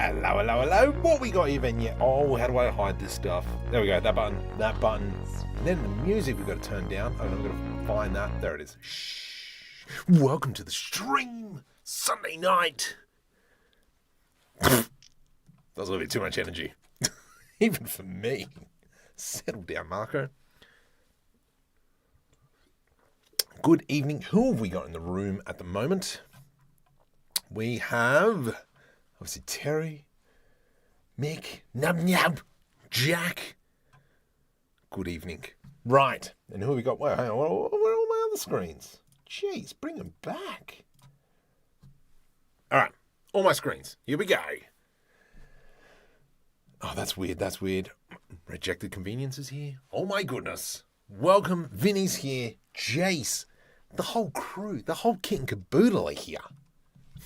Hello, hello, hello. What we got here then yet? Oh, how do I hide this stuff? There we go. That button. That button. And then the music we've got to turn down. I'm going to find that. There it is. Shh. Welcome to the stream. Sunday night. That was a little bit too much energy. Even for me. Settle down, Marco. Good evening. Who have we got in the room at the moment? We have, obviously, Terry, Mick, Nub Nub, Jack. Good evening. Right. And who have we got? Where are all my other screens? Jeez, bring them back. All right. All my screens. Here we go. Oh, that's weird. That's weird. Rejected Convenience is here. Oh, my goodness. Welcome. Vinny's here. Jace. The whole crew. The whole kit and caboodle are here.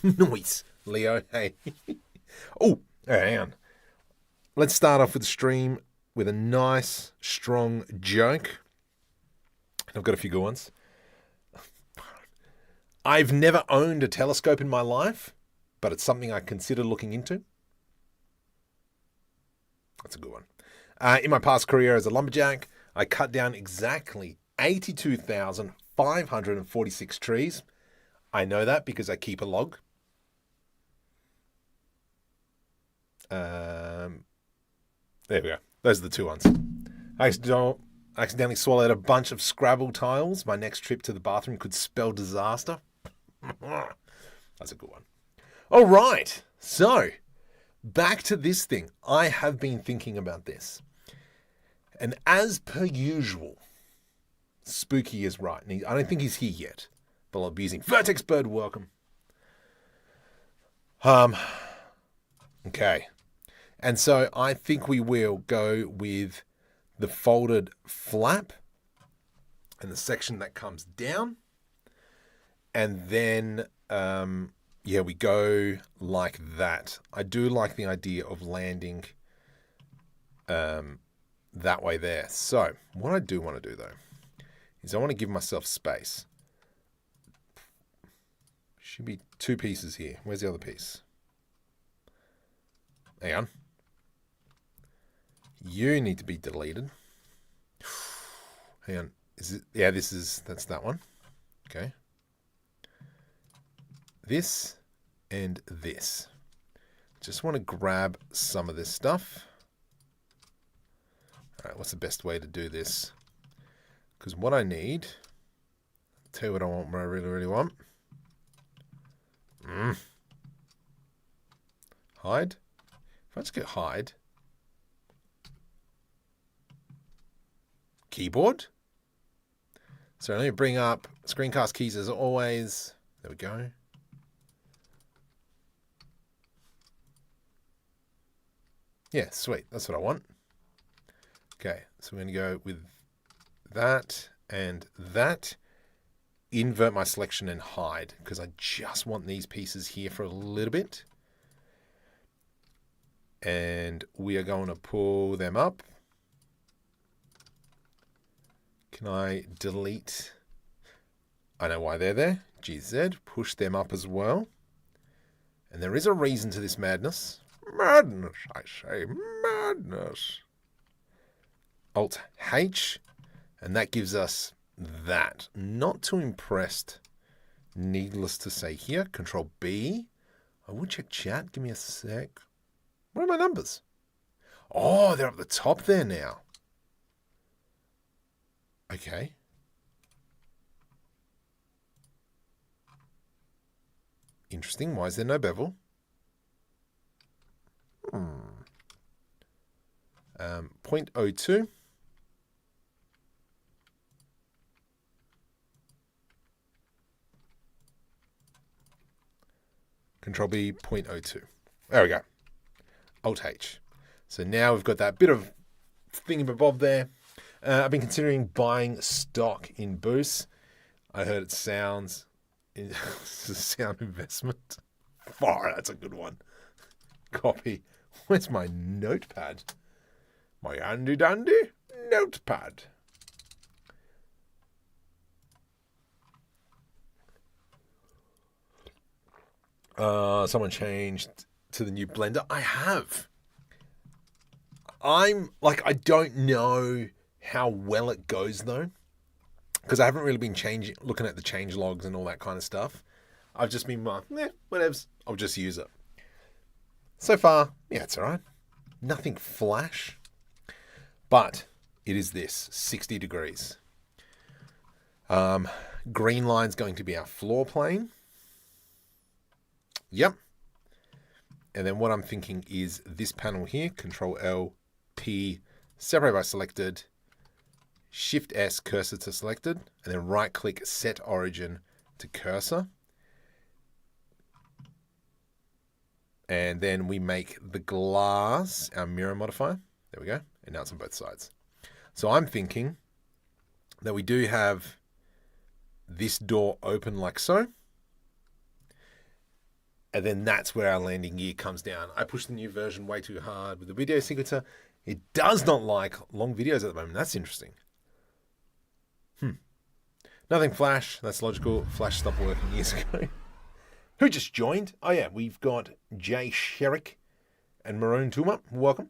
Nice. Leo, hey. Oh, hang on. Let's start off with the stream with a nice, strong joke. I've got a few good ones. I've never owned a telescope in my life, but it's something I consider looking into. That's a good one. In my past career as a lumberjack, I cut down exactly 82,546 trees. I know that because I keep a log. There we go. Those are the two ones. I accidentally swallowed a bunch of Scrabble tiles. My next trip to the bathroom could spell disaster. That's a good one. All right. So, back to this thing. I have been thinking about this. And as per usual, Spooky is right. And I don't think he's here yet. But I'll be using Vertex Bird. Welcome. Okay. And so I think we will go with the folded flap and the section that comes down. And then, we go like that. I do like the idea of landing that way there. So what I do want to do, though, is I want to give myself space. Should be two pieces here. Where's the other piece? Hang on. You need to be deleted. Hang on. Is it? Yeah, that's that one. Okay. This and this. Just want to grab some of this stuff. All right, what's the best way to do this? Because what I need, I'll tell you what I want, what I really, really want. Hide. If I just get hide. Keyboard. So let me bring up screencast keys as always. There we go. Yeah, sweet. That's what I want. Okay, so we're going to go with that and that. Invert my selection and hide because I just want these pieces here for a little bit. And we are going to pull them up. Can I delete? I know why they're there. GZ, push them up as well. And there is a reason to this madness. Madness, I say, madness. Alt H, and that gives us that. Not too impressed, needless to say here. Control B. I will check chat. Give me a sec. Where are my numbers? Oh, they're up the top there now. Okay. Interesting. Why is there no bevel? 0.02. Control B, 0.02. There we go. Alt H. So now we've got that bit of thingamabob there. I've been considering buying stock in Boost. I heard it sounds... It's a sound investment. Oh, that's a good one. Copy. Where's my notepad? My handy-dandy notepad. Someone changed to the new Blender? I have. I don't know how well it goes though, because I haven't really been looking at the change logs and all that kind of stuff. I've just been whatevs. I'll just use it. So far, yeah, it's all right. Nothing flash, but it is this 60 degrees. Green line's going to be our floor plane. Yep. And then what I'm thinking is this panel here, Control L, P, separate by selected, Shift S, cursor to selected, and then right click, set origin to cursor. And then we make the glass our mirror modifier. There we go. And now it's on both sides. So I'm thinking that we do have this door open like so. And then that's where our landing gear comes down. I pushed the new version way too hard with the video sequencer. It does not like long videos at the moment. That's interesting. Nothing flash. That's logical. Flash stopped working years ago. Who just joined? Oh yeah, we've got Jay Sherrick and Maroon Tuma. Welcome.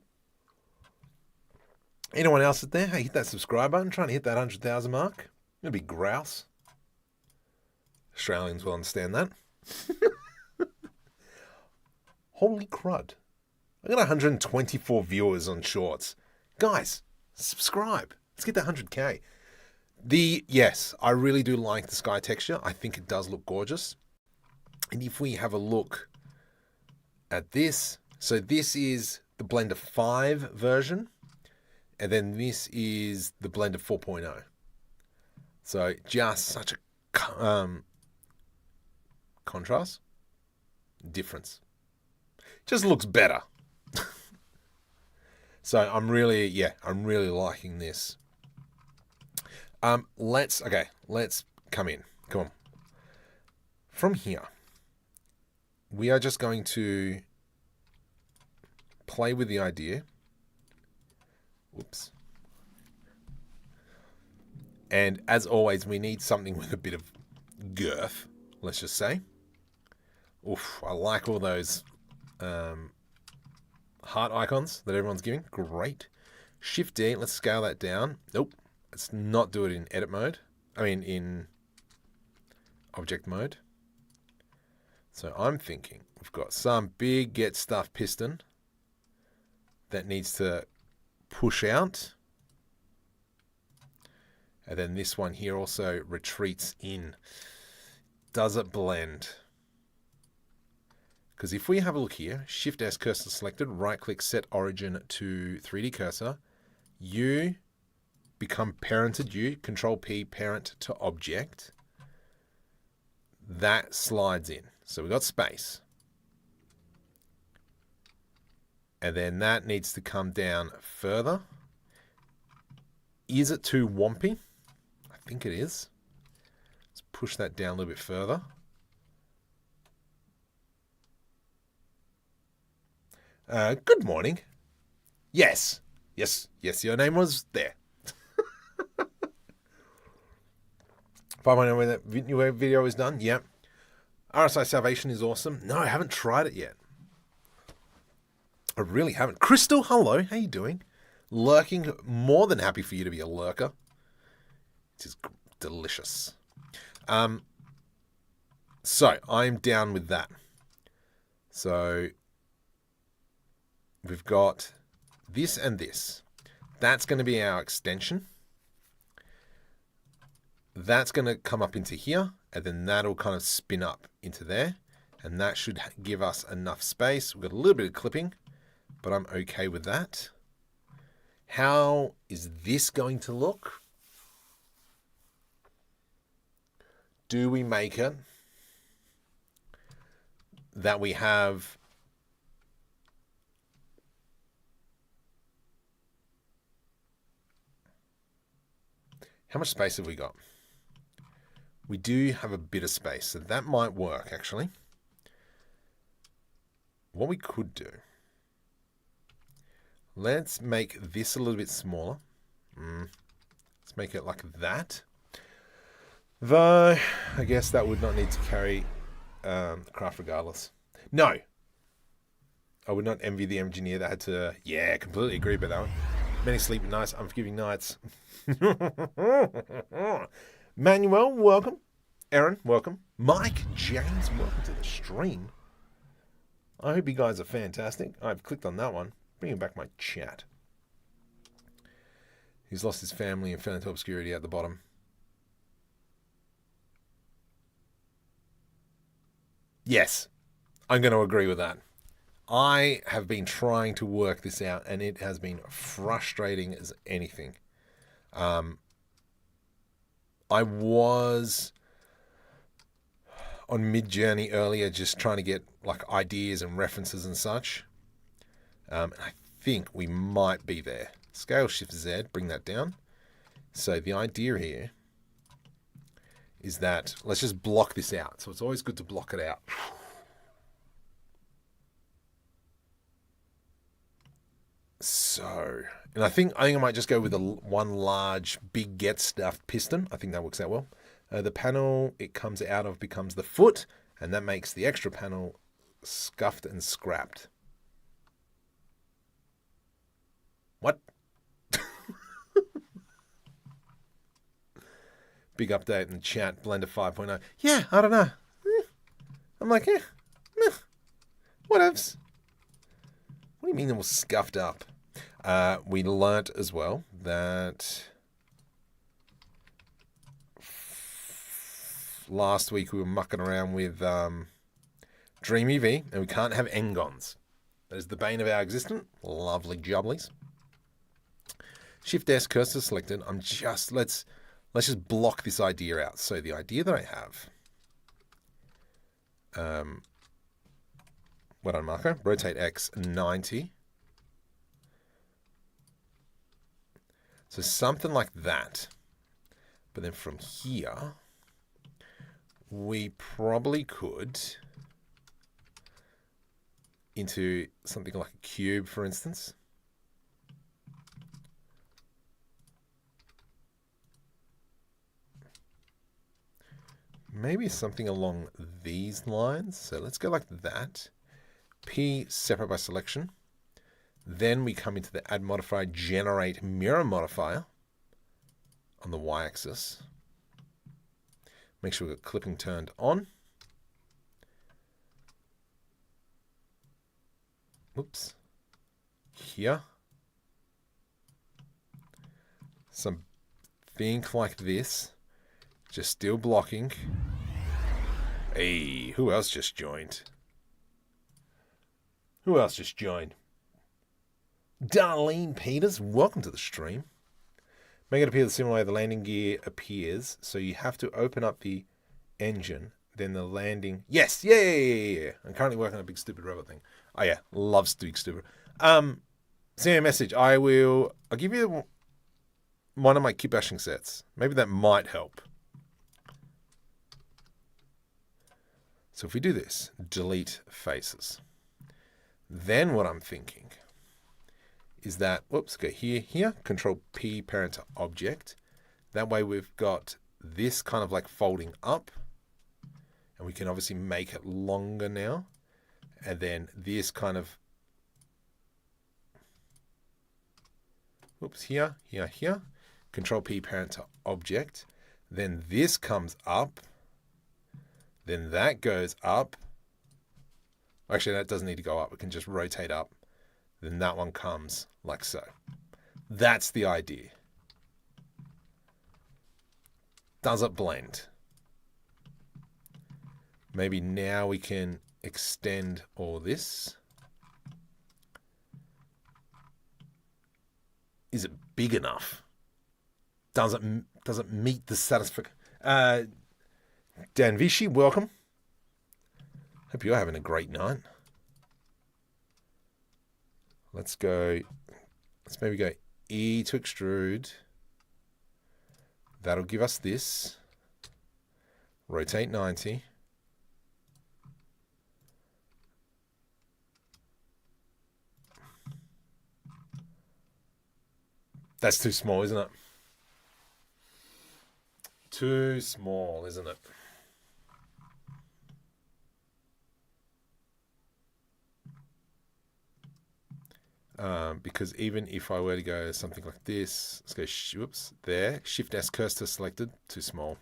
Anyone else out there? Hey, hit that subscribe button. Trying to hit that 100,000 mark. It'll be grouse. Australians will understand that. Holy crud. I got 124 viewers on Shorts. Guys, subscribe. Let's get that 100K. Yes, I really do like the sky texture. I think it does look gorgeous. And if we have a look at this, so this is the Blender 5 version, and then this is the Blender 4.0. So just such a contrast, difference. Just looks better. So I'm really liking this. Let's come in. Come on. From here, we are just going to play with the idea. Whoops. And as always, we need something with a bit of girth, let's just say. Oof, I like all those heart icons that everyone's giving. Great. Shift D, let's scale that down. Nope, let's not do it in edit mode. I mean, in object mode. So I'm thinking we've got some big get stuff piston that needs to push out. And then this one here also retreats in. Does it blend? Because if we have a look here, Shift S cursor selected, right click, set origin to 3D cursor, you become parented, you, Control P, parent to object. That slides in. So we've got space. And then that needs to come down further. Is it too wompy? I think it is. Let's push that down a little bit further. Good morning. Yes, your name was there. 500 when that new video is done. Yep. RSI Salvation is awesome. No, I haven't tried it yet. I really haven't. Crystal, hello. How you doing? Lurking. More than happy for you to be a lurker. It is delicious. So I'm down with that. So we've got this and this. That's going to be our extension. That's going to come up into here, and then that'll kind of spin up into there, and that should give us enough space. We've got a little bit of clipping, but I'm okay with that. How is this going to look? Do we make it that we have how much space have we got? We do have a bit of space, so that might work actually. What we could do, let's make this a little bit smaller. Let's make it like that. Though, I guess that would not need to carry craft regardless. No. I would not envy the engineer that had to. Yeah, completely agree with that one. Many sleepy nights, unforgiving nights. Manuel, welcome. Aaron, welcome. Mike, James, welcome to the stream. I hope you guys are fantastic. I've clicked on that one, bringing back my chat. He's lost his family and fell into obscurity at the bottom. Yes, I'm going to agree with that. I have been trying to work this out, and it has been frustrating as anything. I was on Midjourney earlier, just trying to get like ideas and references and such. I think we might be there. Scale Shift Z, bring that down. So the idea here is that let's just block this out. So it's always good to block it out. So, and I think I might just go with one large, big get stuffed piston. I think that works out well. The panel it comes out of becomes the foot, and that makes the extra panel scuffed and scrapped. What? Big update in the chat, Blender 5.0. Yeah, I don't know. I'm like, whatevs. What do you mean it was scuffed up? We learnt as well that last week we were mucking around with DreamUV, and we can't have Ngons. That is the bane of our existence. Lovely jubblies. Shift S, cursor selected. Let's just block this idea out. So the idea that I have, what on marker? Rotate X 90. So something like that. But then from here, we probably could into something like a cube, for instance. Maybe something along these lines. So let's go like that. P separate by selection. Then we come into the add modifier, generate mirror modifier on the y-axis. Make sure we've got clipping turned on. Oops. Here. Something like this. Just still blocking. Hey, who else just joined? Who else just joined? Darlene Peters, welcome to the stream. Make it appear the similar way the landing gear appears. So you have to open up the engine, then the landing. Yes, yeah. I'm currently working on a big stupid robot thing. Oh yeah, loves big stupid. Send me a message. I'll give you one of my Kitbashing sets. Maybe that might help. So if we do this, delete faces. Then what I'm thinking is that, whoops, go here, Control P, parent to object. That way we've got this kind of like folding up, and we can obviously make it longer now. And then this kind of, whoops, here, Control P, parent to object. Then this comes up. Then that goes up. Actually, that doesn't need to go up. We can just rotate up. Then that one comes like so. That's the idea. Does it blend? Maybe now we can extend all this. Is it big enough? Does it meet the satisfaction? Dan Vichy, welcome. Hope you're having a great night. Let's maybe go E to extrude. That'll give us this. Rotate 90. That's too small, isn't it? Too small, isn't it? because even if I were to go something like this, let's go, whoops, there, Shift S cursor selected, too small.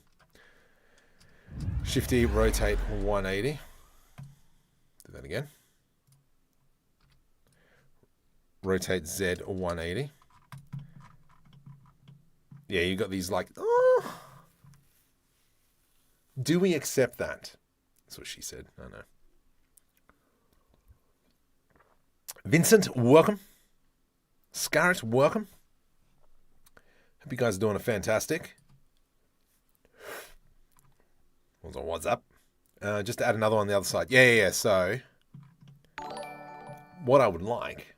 Shift E, rotate 180. Do that again. Rotate Z 180. Yeah, you got these like, oh. Do we accept that? That's what she said. I know. Vincent, welcome. Scarrett, welcome. Hope you guys are doing a fantastic. What's up? Just to add another one on the other side. Yeah. So, what I would like.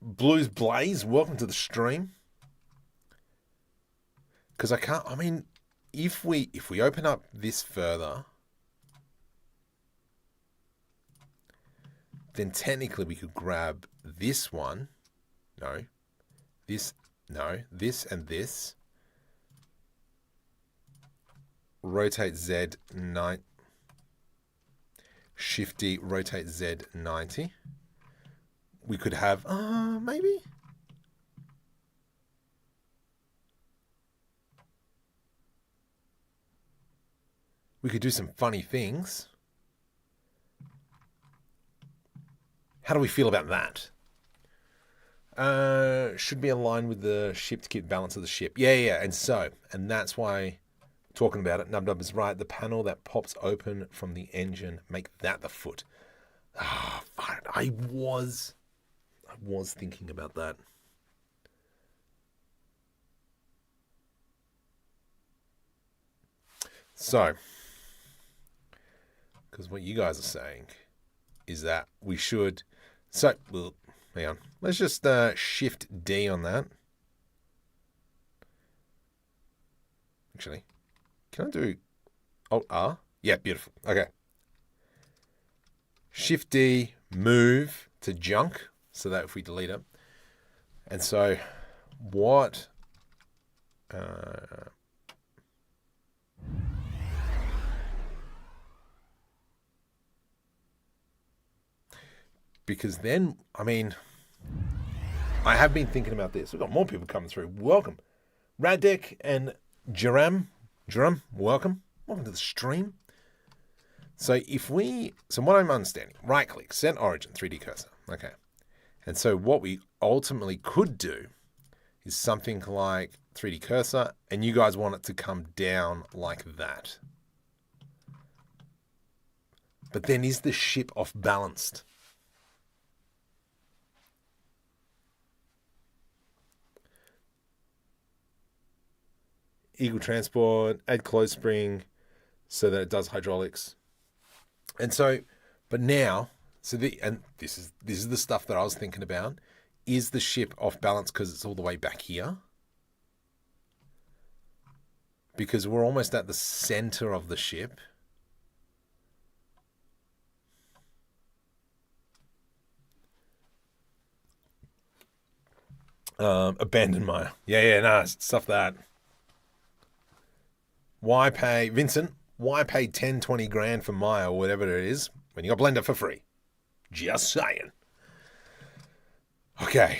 Blues Blaze, welcome to the stream. Because I can't, I mean, if we open up this further, then technically we could grab this one. No. This and this. Rotate Z 9. Shift D, rotate Z 90. We could have, maybe. We could do some funny things. How do we feel about that? Should be aligned with the ship to keep balance of the ship. Yeah. And that's why talking about it, Nub is right. The panel that pops open from the engine, make that the foot. Fine. I was thinking about that. So, because what you guys are saying is that we should. So, well, hang on. Let's just Shift D on that. Actually, can I do Alt R? Yeah, beautiful. Okay. Shift D, move to junk, so that if we delete it. And so, what? Because then, I mean, I have been thinking about this. We've got more people coming through. Welcome. Radek and Jerem, welcome. Welcome to the stream. So what I'm understanding, right click, set origin, 3D cursor. Okay. And so what we ultimately could do is something like 3D cursor, and you guys want it to come down like that. But then is the ship off balanced? Eagle transport, add close spring so that it does hydraulics. And so, but now, this is the stuff that I was thinking about. Is the ship off balance because it's all the way back here? Because we're almost at the center of the ship. Abandoned Maya. Yeah, no, stuff that. Why pay, Vincent, why pay 10, 20 grand for Maya or whatever it is when you got Blender for free? Just saying. Okay.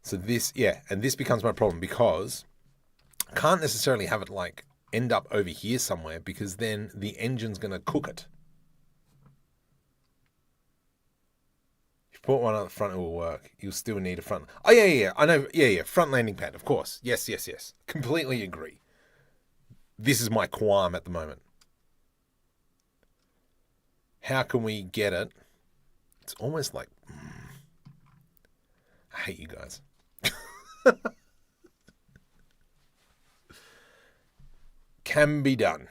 So this, and this becomes my problem because I can't necessarily have it like end up over here somewhere because then the engine's going to cook it. Put one on the front, it will work. You'll still need a front. Oh, yeah. I know. Yeah. Front landing pad, of course. Yes. Completely agree. This is my qualm at the moment. How can we get it? It's almost like... I hate you guys. Can be done.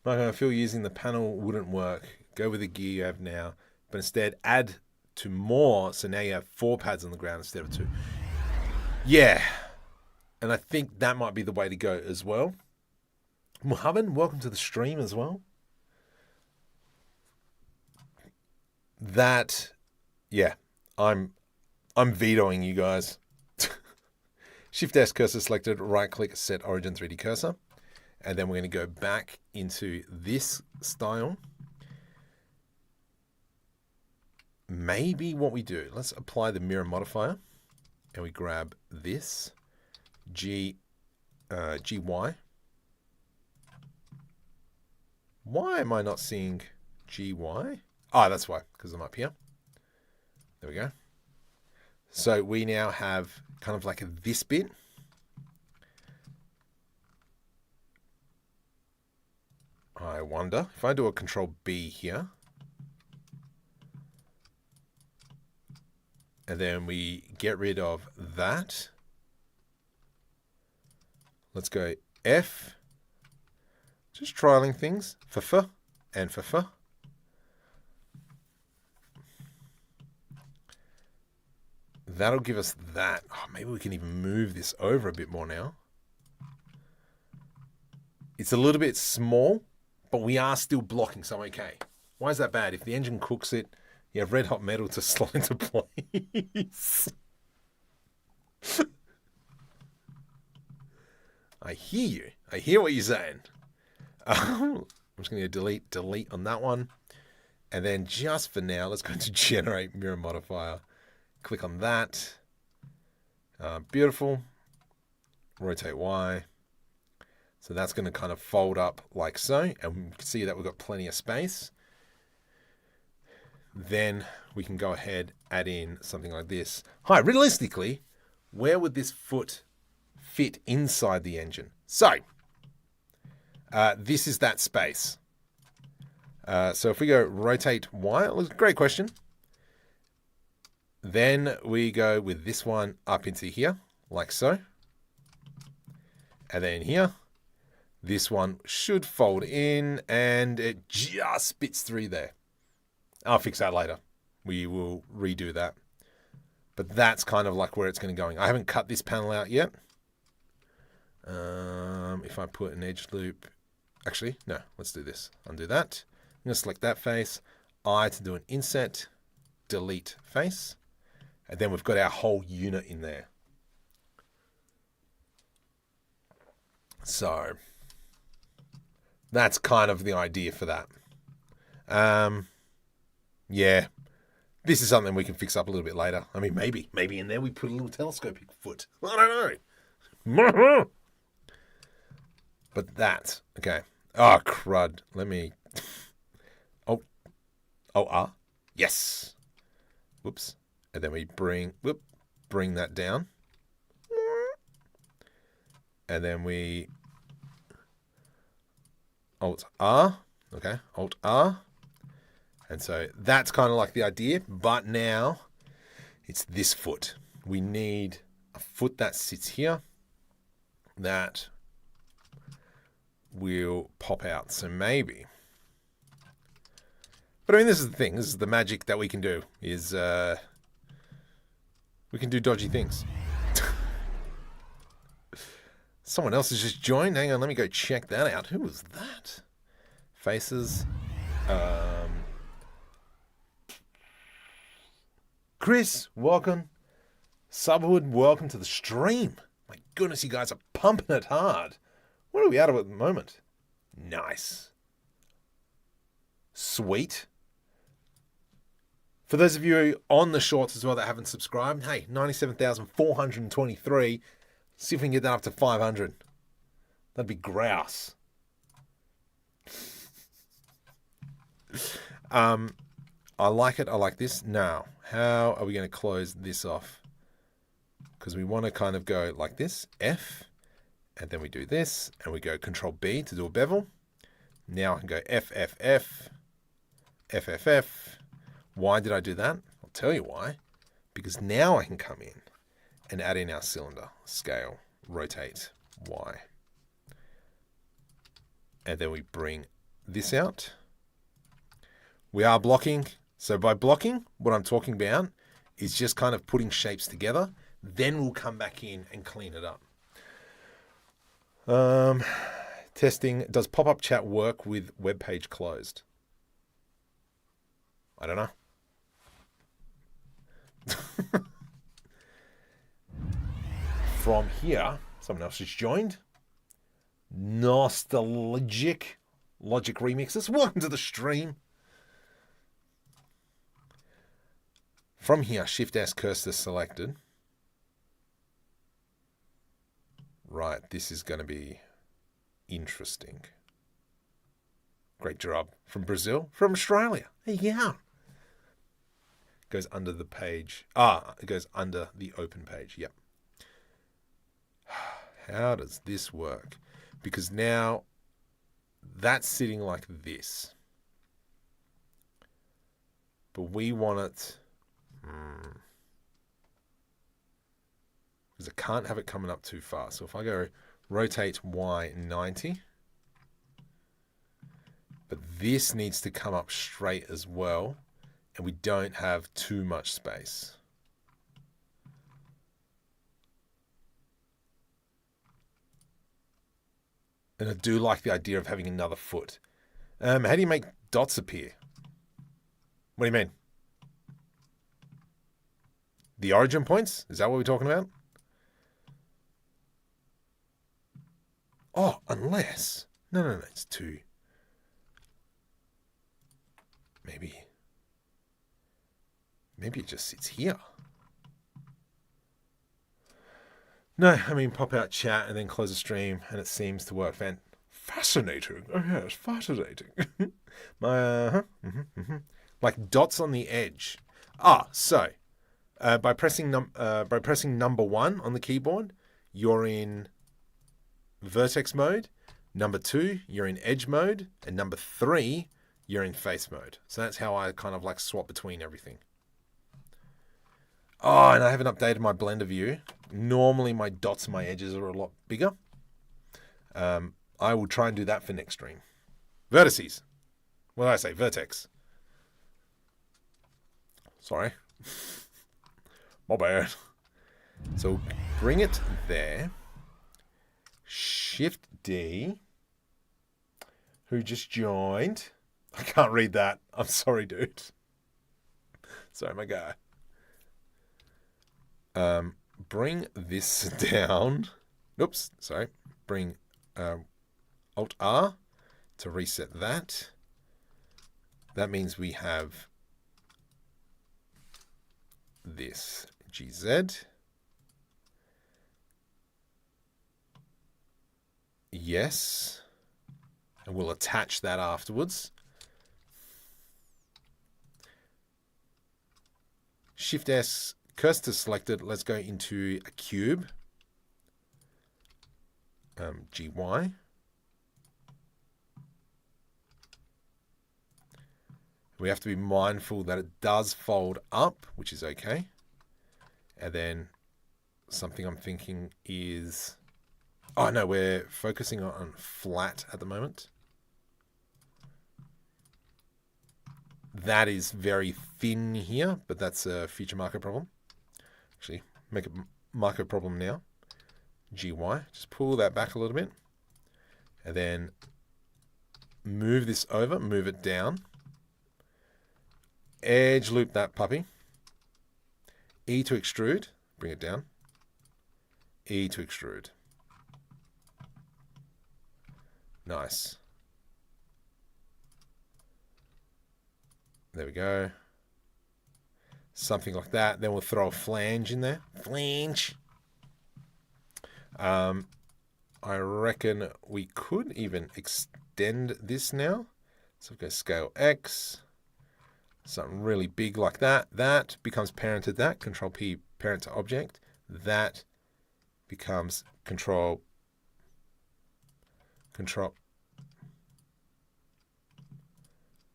Mark, I feel using the panel wouldn't work. Go with the gear you have now, but instead add to more. So now you have 4 pads on the ground instead of 2. Yeah, and I think that might be the way to go as well. Muhammad, welcome to the stream as well. That, yeah, I'm vetoing you guys. Shift S cursor selected, right click, set origin 3D cursor. And then we're going to go back into this style. Maybe what we do, let's apply the mirror modifier and we grab this GY. Why am I not seeing GY? Oh, that's why, because I'm up here. There we go. So we now have kind of like this bit. I wonder if I do a Control B here, and then we get rid of that. Let's go F. Just trialing things. F and F. That'll give us that. Oh, maybe we can even move this over a bit more now. It's a little bit small, but we are still blocking, so okay. Why is that bad? If the engine cooks it, you have red hot metal to slot into place. I hear you. I hear what you're saying. I'm just going to delete on that one. And then just for now, let's go to generate mirror modifier. Click on that. Beautiful. Rotate Y. So that's going to kind of fold up like so. And we can see that we've got plenty of space. Then we can go ahead, add in something like this. Hi, realistically, where would this foot fit inside the engine? So, this is that space. So if we go rotate Y, it was a great question. Then we go with this one up into here, like so. And then here, this one should fold in and it just fits through there. I'll fix that later. We will redo that. But that's kind of like where it's going to go. I haven't cut this panel out yet. If I put an edge loop, actually, no, let's do this. Undo that. I'm going to select that face. I to do an inset, delete face. And then we've got our whole unit in there. So that's kind of the idea for that. Yeah, this is something we can fix up a little bit later. I mean, maybe in there we put a little telescopic foot. I don't know. But that, okay. Oh, crud. Let me. Yes. Whoops. And then we bring that down. And then we Alt R. Okay, Alt R. And so that's kind of like the idea, but now it's this foot. We need a foot that sits here that will pop out. So maybe. But I mean, this is the thing. This is the magic that we can do, is we can do dodgy things. Someone else has just joined. Hang on, let me go check that out. Who was that? Faces. Chris, welcome. Subhood, welcome to the stream. My goodness, you guys are pumping it hard. What are we out of at the moment? Nice. Sweet. For those of you on the shorts as well that haven't subscribed, hey, 97,423. See if we can get that up to 500. That'd be grouse. I like it. I like this. Now, how are we going to close this off? Because we want to kind of go like this, F, and then we do this, and we go Control B to do a bevel. Now I can go F, F, F, F, F, F. Why did I do that? I'll tell you why. Because now I can come in and add in our cylinder, scale, rotate, Y. And then we bring this out. We are blocking. So by blocking, what I'm talking about is just kind of putting shapes together. Then we'll come back in and clean it up. Testing. Does pop-up chat work with web page closed? I don't know. From here, someone else has joined. Nostalgic Logic Remixes. Welcome to the stream. From here, Shift S cursor selected. Right, this is going to be interesting. Great job. From Brazil, from Australia. Yeah. Goes under the page. It goes under the open page. Yep. How does this work? Because now that's sitting like this. But we want it... because I can't have it coming up too far. So if I go rotate Y 90, but this needs to come up straight as well, and we don't have too much space. And I do like the idea of having another foot. How do you make dots appear? What do you mean? The origin points? Is that what we're talking about? Oh, unless... No, it's 2. Maybe it just sits here. No, I mean, pop out chat and then close the stream, and it seems to work. Fascinating. Oh, yes, fascinating. Like dots on the edge. So by pressing number 1 on the keyboard, you're in vertex mode. Number 2, you're in edge mode, and number 3, you're in face mode. So that's how I kind of like swap between everything. Oh, and I haven't updated my Blender view. Normally my dots and my edges are a lot bigger. I will try and do that for next stream. Vertices. What did I say? Vertex. Sorry. My bad. So bring it there. Shift D. Who just joined? I can't read that. I'm sorry, dude. Sorry, my guy. Bring this down. Oops, sorry. Bring Alt R to reset that. That means we have this GZ. Yes. And we'll attach that afterwards. Shift S, cursor selected. Let's go into a cube. GY. We have to be mindful that it does fold up, which is okay. And then something I'm thinking is... Oh, no, we're focusing on flat at the moment. That is very thin here, but that's a future marker problem. Actually, make a marker problem now. GY. Just pull that back a little bit. And then move this over, move it down. Edge loop that puppy. E to extrude. Bring it down. E to extrude. Nice. There we go. Something like that. Then we'll throw a flange in there. Flange. I reckon we could even extend this now. So we'll go scale X. Something really big like that. That becomes parent to that. Control P, parent to object. That becomes control.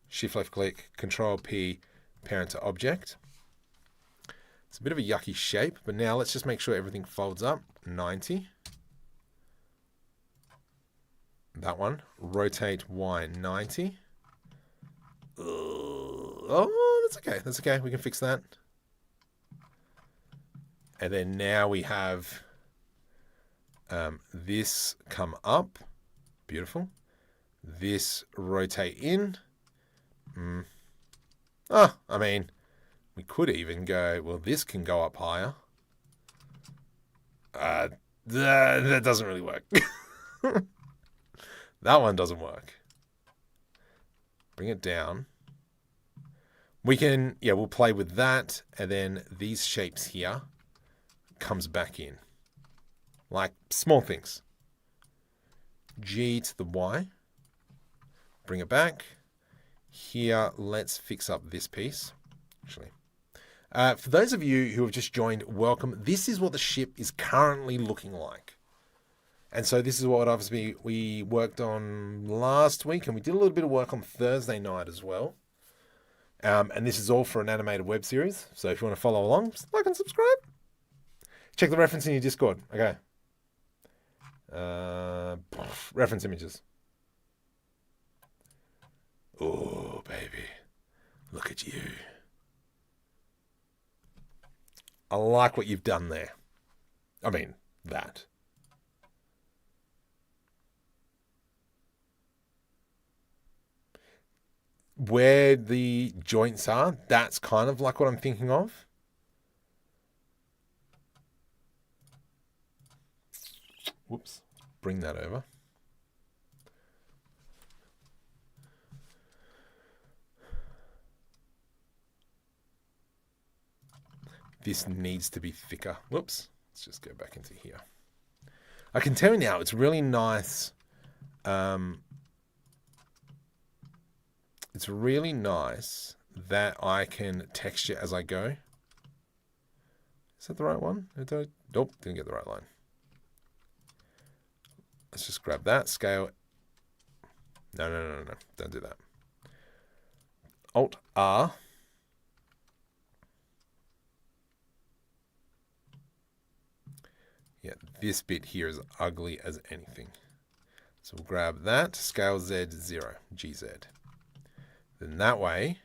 Shift left click, Control P, parent to object. It's a bit of a yucky shape, but now let's just make sure everything folds up. 90. That one. Rotate Y 90. Oh, that's okay. That's okay. We can fix that. And then now we have this come up. Beautiful. This rotate in. I mean, we could even go, well, this can go up higher. That doesn't really work. That one doesn't work. Bring it down. We can, yeah, we'll play with that. And then these shapes here comes back in. Like small things. G to the Y. Bring it back. Here, let's fix up this piece. Actually, for those of you who have just joined, welcome. This is what the ship is currently looking like. And so this is what obviously we worked on last week, and we did a little bit of work on Thursday night as well. And this is all for an animated web series. So if you want to follow along, just like and subscribe. Check the reference in your Discord. Okay. Reference images. Oh, baby. Look at you. I like what you've done there. I mean, that. Where the joints are, that's kind of like what I'm thinking of. Whoops. Bring that over. This needs to be thicker. Whoops. Let's just go back into here. I can tell you now, it's really nice. It's really nice that I can texture as I go. Is that the right one? Nope, didn't get the right line. Let's just grab that, scale. No. Don't do that. Alt R. Yeah, this bit here is ugly as anything. So we'll grab that, scale Z0, GZ. Then that way,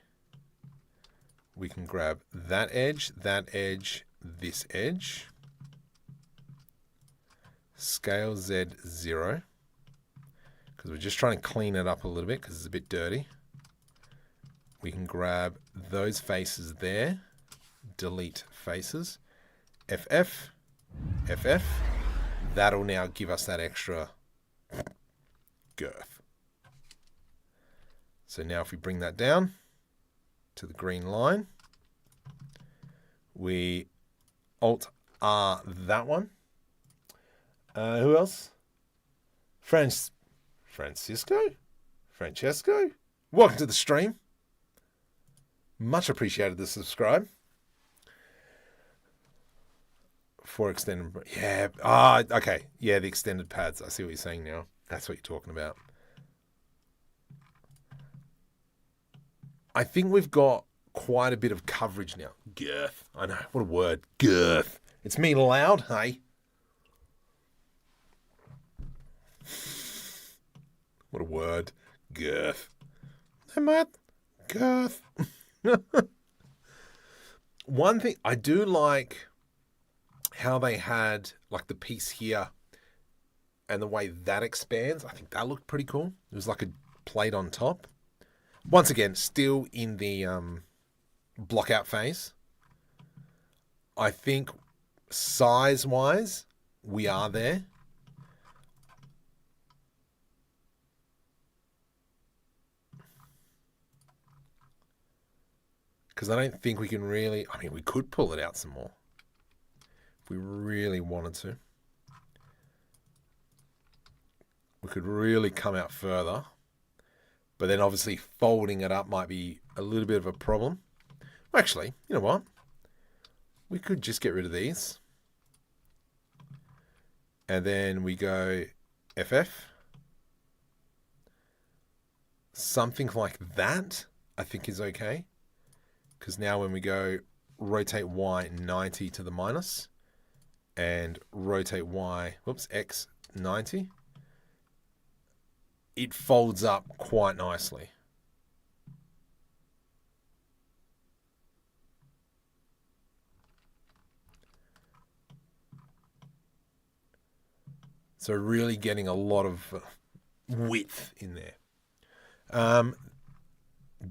we can grab that edge, this edge, scale Z0, because we're just trying to clean it up a little bit because it's a bit dirty. We can grab those faces there, delete faces, FF, FF. That'll now give us that extra girth. So now if we bring that down to the green line, we Alt-R that one. Who else? Francesco? Welcome to the stream. Much appreciated the subscribe. For extended, yeah. Okay. Yeah, the extended pads. I see what you're saying now. That's what you're talking about. I think we've got quite a bit of coverage now. Girth. I know. What a word. Girth. It's me loud, hey? What a word. Girth. Hey, Matt. Girth. One thing, I do like how they had like the piece here and the way that expands. I think that looked pretty cool. It was like a plate on top. Once again, still in the block out phase. I think size-wise, we are there. Because I don't think we can really... I mean, we could pull it out some more. If we really wanted to. We could really come out further. But then obviously folding it up might be a little bit of a problem. Actually, you know what? We could just get rid of these. And then we go FF. Something like that, I think is okay. Because now when we go rotate Y 90 to the minus and rotate Y, X 90, it folds up quite nicely. So really getting a lot of width in there.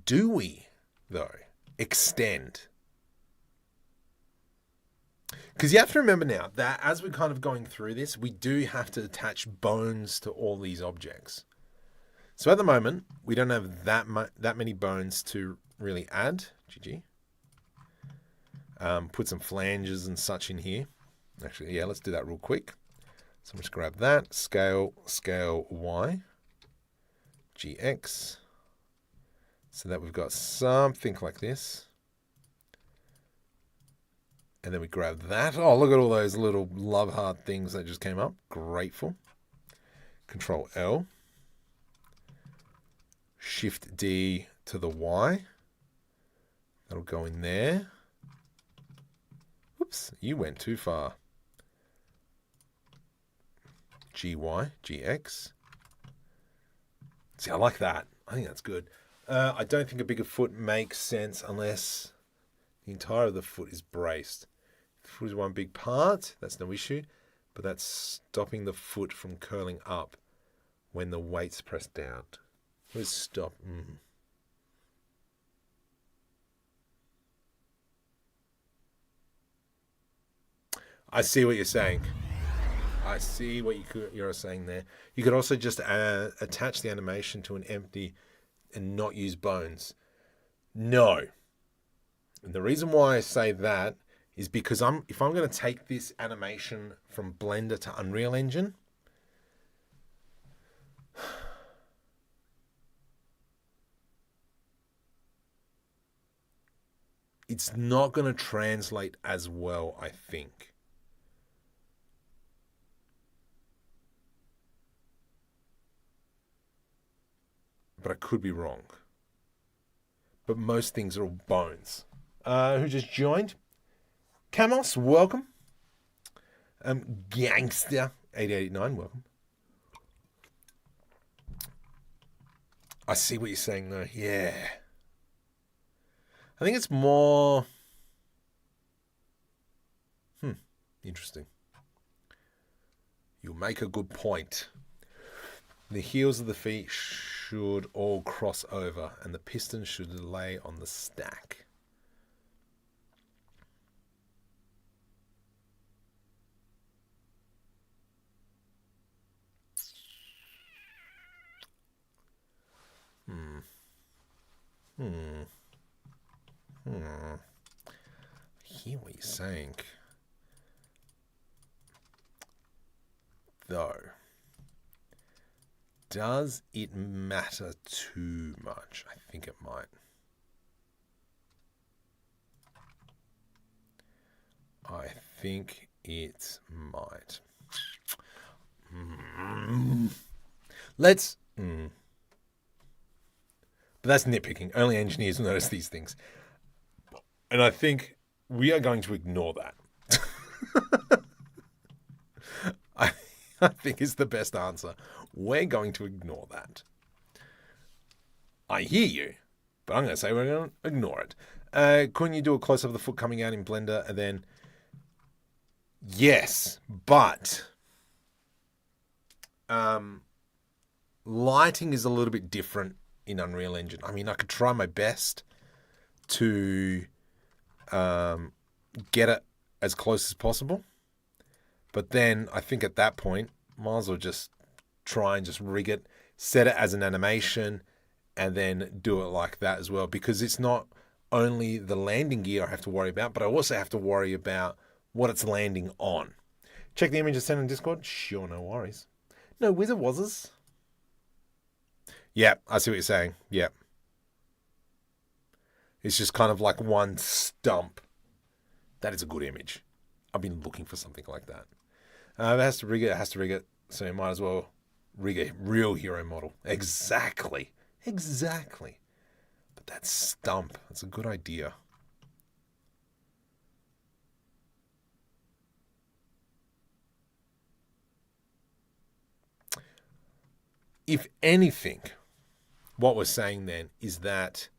Do we, though, extend? Because you have to remember now that as we're kind of going through this, we do have to attach bones to all these objects. So at the moment, we don't have that many bones to really add. GG. Put some flanges and such in here. Actually, yeah, let's do that real quick. So let's grab that. Scale Y. GX. So that we've got something like this. And then we grab that. Oh, look at all those little love heart things that just came up. Grateful. Control L. Shift D to the Y. That'll go in there. Oops, you went too far. GY, GX. See, I like that. I think that's good. I don't think a bigger foot makes sense unless the entire of the foot is braced. The foot is one big part, that's no issue, but that's stopping the foot from curling up when the weight's pressed down. Let's stop. I see what you're saying. I see what you're saying there. You could also just attach the animation to an empty and not use bones. No. And the reason why I say that is because if I'm going to take this animation from Blender to Unreal Engine, it's not going to translate as well, I think. But I could be wrong. But most things are all bones. Who just joined? Camos, welcome. Gangster 8889, welcome. I see what you're saying though. Yeah. I think it's more... Interesting. You make a good point. The heels of the feet should all cross over and the piston should lay on the stack. I hear what you're saying. Though, does it matter too much? I think it might. I think it might. Let's... But that's nitpicking. Only engineers notice these things. And I think we are going to ignore that. I think is the best answer. We're going to ignore that. I hear you, but I'm going to say we're going to ignore it. Couldn't you do a close-up of the foot coming out in Blender and then... Yes, but... lighting is a little bit different in Unreal Engine. I mean, I could try my best to get it as close as possible. But then I think at that point, might as well just try and just rig it, set it as an animation, and then do it like that as well. Because it's not only the landing gear I have to worry about, but I also have to worry about what it's landing on. Check the images sent in Discord. Sure, no worries. No wizard wazzers. Yeah, I see what you're saying. Yeah. It's just kind of like one stump. That is a good image. I've been looking for something like that. It has to rig it, so you might as well rig a real hero model. Exactly. But that stump, that's a good idea. If anything, what we're saying then is that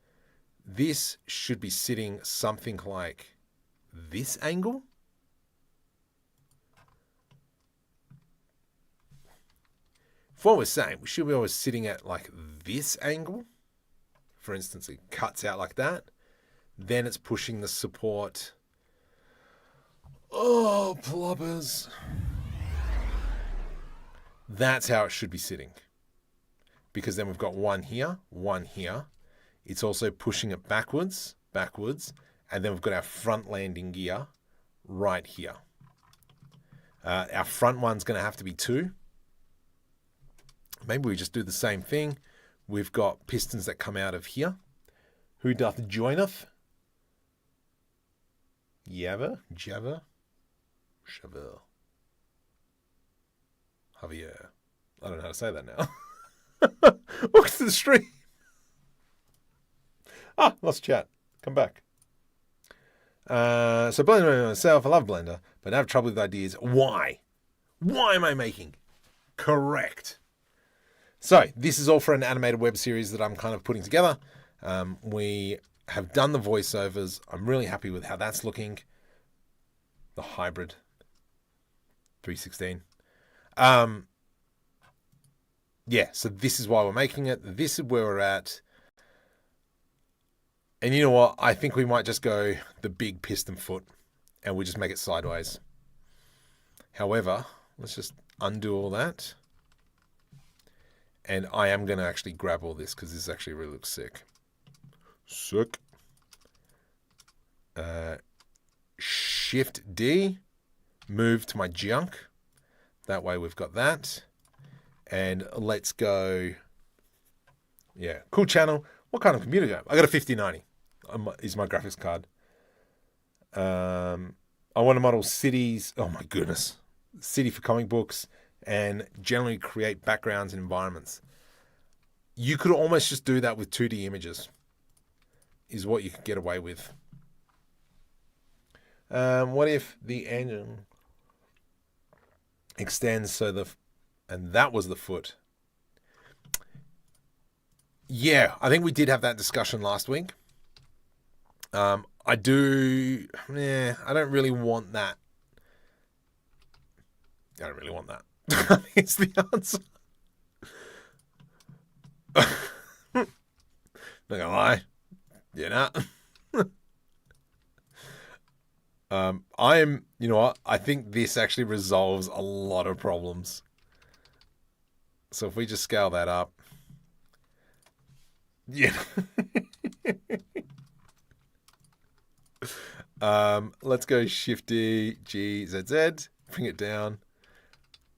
this should be sitting something like this angle. What we're saying, we should be always sitting at like this angle. For instance, it cuts out like that. Then it's pushing the support. Oh, ploppers. That's how it should be sitting. because then we've got one here, one here. It's also pushing it backwards, and then we've got our front landing gear right here. Our front one's going to have to be 2. Maybe we just do the same thing. We've got pistons that come out of here. Who doth joineth? Java, Shaver, Javier. I don't know how to say that now. Welcome to the stream. Lost chat. Come back. So Blender myself, I love Blender, but I have trouble with ideas. Why? Why am I making? Correct. So this is all for an animated web series that I'm kind of putting together. We have done the voiceovers. I'm really happy with how that's looking. The hybrid 316. Yeah, so this is why we're making it. This is where we're at. And you know what? I think we might just go the big piston foot and we just make it sideways. However, let's just undo all that. And I am going to actually grab all this because this actually really looks sick. Sick. Shift D, move to my junk. That way we've got that. And let's go. Yeah, cool channel. What kind of computer do I have? I got a 5090. Is my graphics card. I want to model cities. Oh my goodness. City for comic books and generally create backgrounds and environments. You could almost just do that with 2D images is what you could get away with. What if the engine extends and that was the foot. Yeah, I think we did have that discussion last week. I don't really want that. I don't really want that. It's the answer. Not gonna lie. You know. You know what? I think this actually resolves a lot of problems. So if we just scale that up. Yeah. Let's go Shift D, G, Z, Z. Bring it down.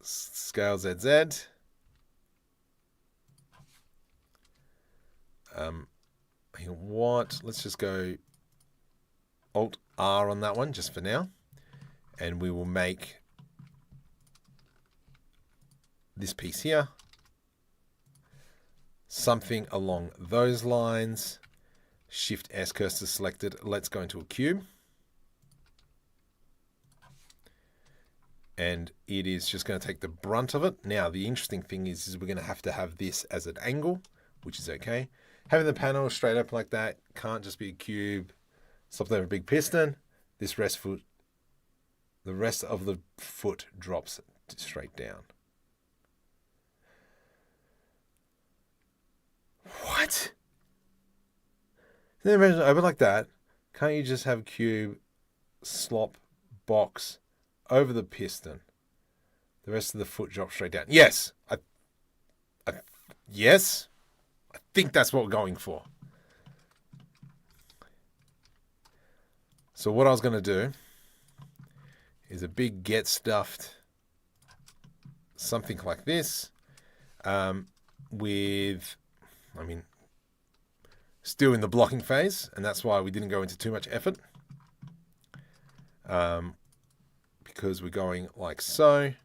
Scale Z, Z. You know what? Let's just go Alt R on that one just for now. And we will make this piece here something along those lines. Shift S, cursor selected. Let's go into a cube. And it is just going to take the brunt of it. Now, the interesting thing is we're going to have this as an angle, which is okay. Having the panel straight up like that can't just be a cube. Something over a big piston. The rest of the foot drops straight down. What? Then imagine over like that. Can't you just have cube, slop, box over the piston? The rest of the foot drops straight down. Yes. Yes. I think that's what we're going for. So what I was going to do is a big get stuffed something like this still in the blocking phase, and that's why we didn't go into too much effort because we're going like so. I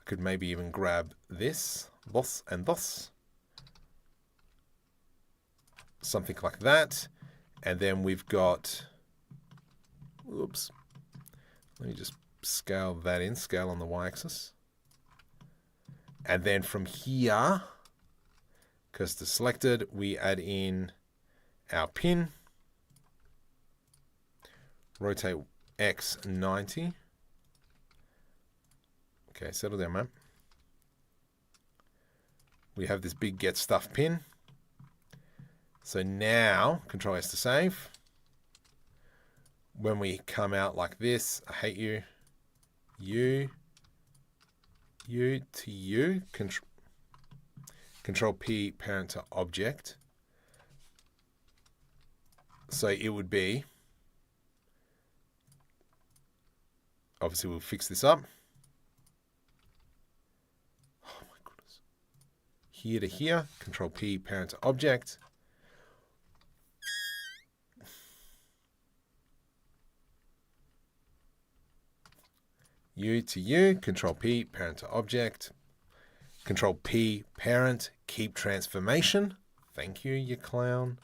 could maybe even grab this, and thus. Something like that. And then we've got, oops, let me just scale that in, scale on the y-axis. And then from here, cursor selected, we add in our pin, rotate X 90. Okay, settle down, man. We have this big get stuff pin. So now, Control S to save. When we come out like this, I hate you. U to U. Control P, parent to object. So it would be, obviously we'll fix this up. Oh my goodness. Here to here, Control P, parent to object. U to U, Control P, parent to object. Control P, parent, keep transformation. Thank you, you clown.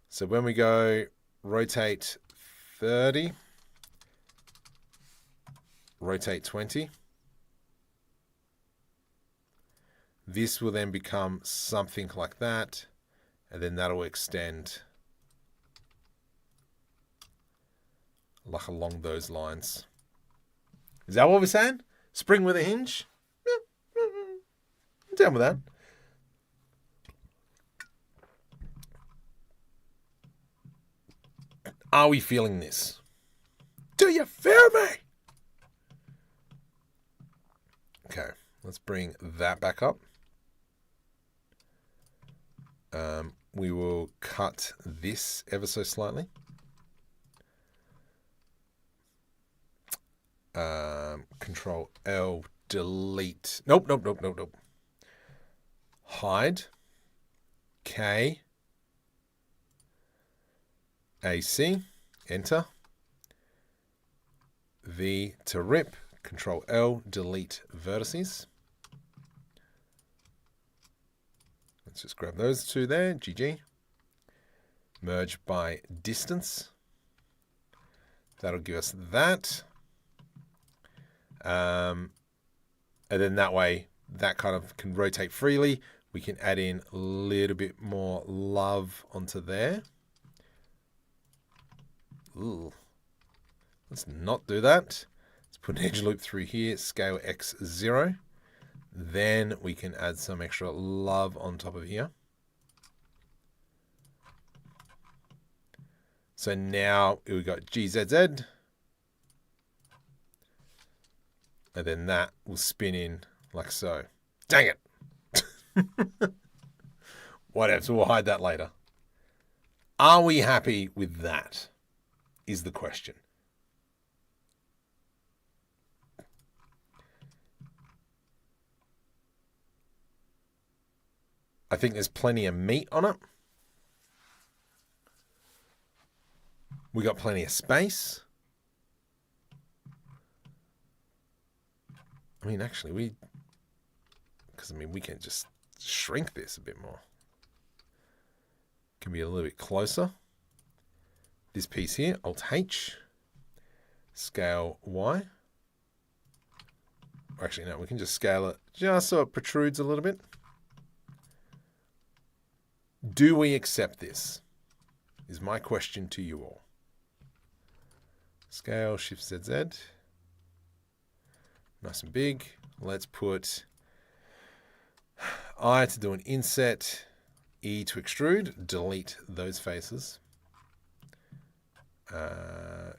So when we go rotate 30, rotate 20, this will then become something like that, and then that'll extend like along those lines. Is that what we're saying? Spring with a hinge? Yeah. I'm down with that. Are we feeling this? Do you feel me? Okay, let's bring that back up. We will cut this ever so slightly. Control L, delete. Nope. Hide. K. AC. Enter. V to rip. Control L, delete vertices. Let's just grab those two there. GG. Merge by distance. That'll give us that. And then that way, that kind of can rotate freely. We can add in a little bit more love onto there. Ooh. Let's not do that. Let's put an edge loop through here, scale X0. Then we can add some extra love on top of here. So now we've got GZZ. And then that will spin in like so. Dang it. Whatever, so we'll hide that later. Are we happy with that? Is the question. I think there's plenty of meat on it. We got plenty of space. I mean, actually, we can just shrink this a bit more. Can be a little bit closer. This piece here, Alt H, scale Y. Actually, no, we can just scale it just so it protrudes a little bit. Do we accept this? Is my question to you all. Scale, Shift ZZ. Nice and big. Let's put I to do an inset, E to extrude, delete those faces.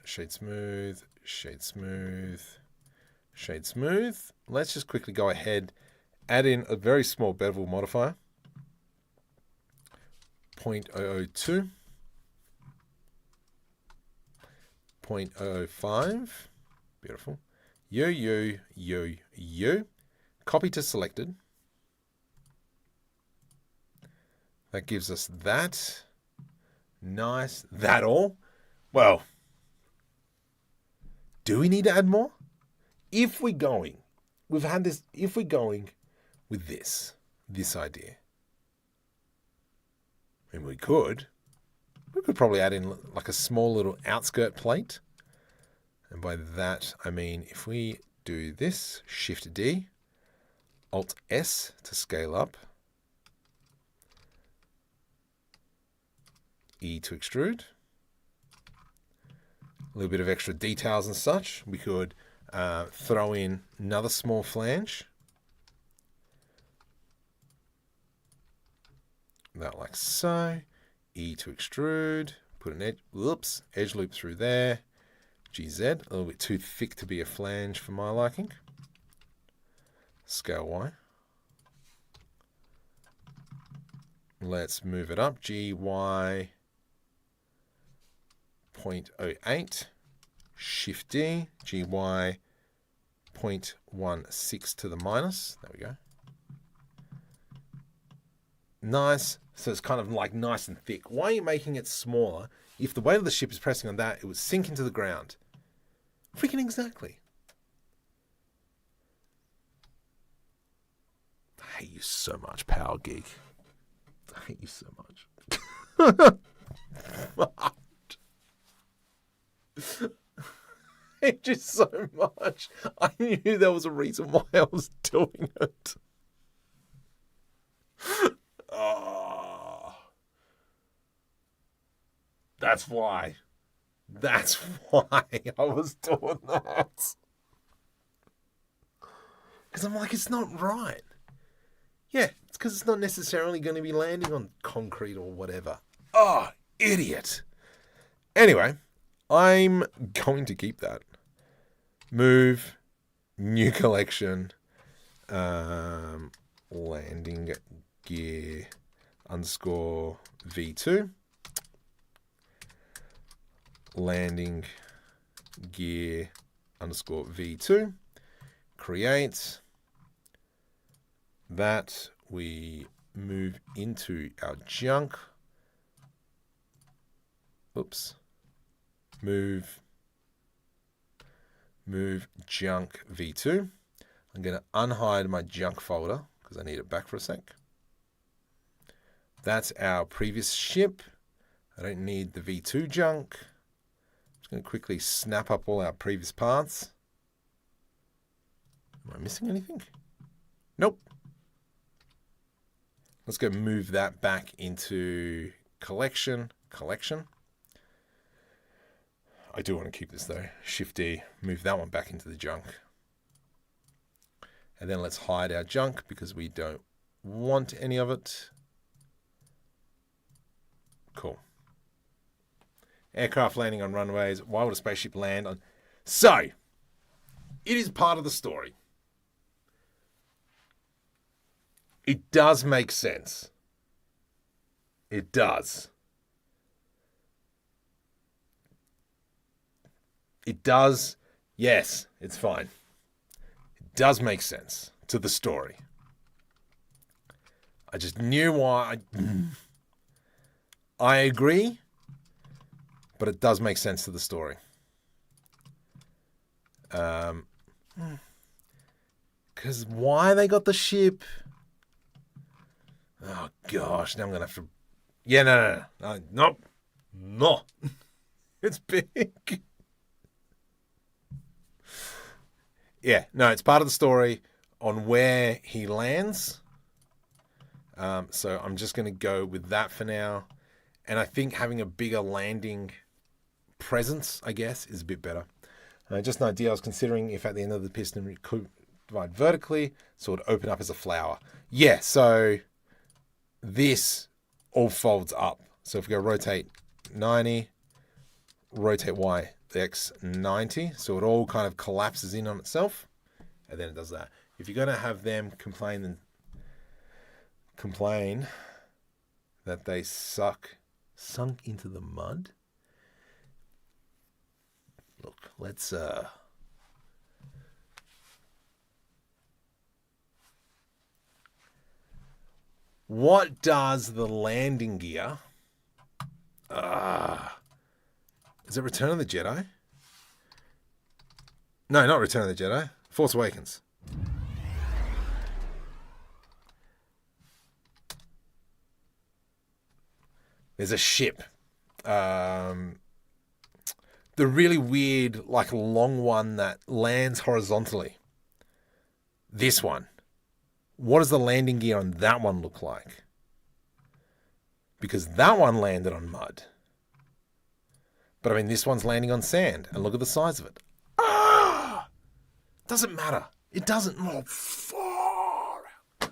Shade smooth, shade smooth, shade smooth. Let's just quickly go ahead, add in a very small bevel modifier. 0.002, 0.005, beautiful. U, copy to selected. That gives us that. Nice. That all? Well, do we need to add more? If we're going, we've had this, if we're going with this idea, and we could probably add in like a small little outskirt plate. And by that, I mean, if we do this, Shift D, Alt S to scale up, E to extrude, a little bit of extra details and such. We could throw in another small flange. That like so. E to extrude, put an edge loop through there. GZ, a little bit too thick to be a flange for my liking. Scale Y. Let's move it up. GY 0.08. Shift D. GY 0.16 to the minus. There we go. Nice. So it's kind of like nice and thick. Why are you making it smaller? If the weight of the ship is pressing on that, it would sink into the ground. Freaking exactly. I hate you so much, Power Geek. I hate you so much. I hate you so much. I knew there was a reason why I was doing it. Oh. That's why. That's why I was doing that. Because I'm like, it's not right. Yeah, it's because it's not necessarily going to be landing on concrete or whatever. Oh, idiot. Anyway, I'm going to keep that. Move, new collection, landing gear underscore V2. Landing gear underscore V2. Create. That we move into our junk. Oops. Move junk V2. I'm going to unhide my junk folder because I need it back for a sec. That's our previous ship. I don't need the V2 junk. I'm just going to quickly snap up all our previous paths. Am I missing anything? Nope. Let's go move that back into collection. I do want to keep this though. Shift D, move that one back into the junk. And then let's hide our junk because we don't want any of it. Cool. Aircraft landing on runways. Why would a spaceship land on... So, it is part of the story. It does make sense. It does. It does. Yes, it's fine. It does make sense to the story. I just knew why. I agree, but it does make sense to the story. Because why they got the ship... Oh, gosh. Now I'm going to have to... Yeah, no. No. It's big. Yeah, no, it's part of the story on where he lands. So I'm just going to go with that for now. And I think having a bigger landing presence, I guess, is a bit better. Just an idea I was considering if at the end of the piston we could divide vertically, so it would open up as a flower. Yeah, so... This all folds up. So if we go rotate 90, rotate Y, the X 90. So it all kind of collapses in on itself. And then it does that. If you're going to have them complain that they sunk into the mud. Look, let's... What does the landing gear... is it Return of the Jedi? No, not Return of the Jedi. Force Awakens. There's a ship. The really weird, like long one that lands horizontally. This one. What does the landing gear on that one look like? Because that one landed on mud. But I mean, this one's landing on sand. And look at the size of it. Doesn't matter. It doesn't. Oh, far out.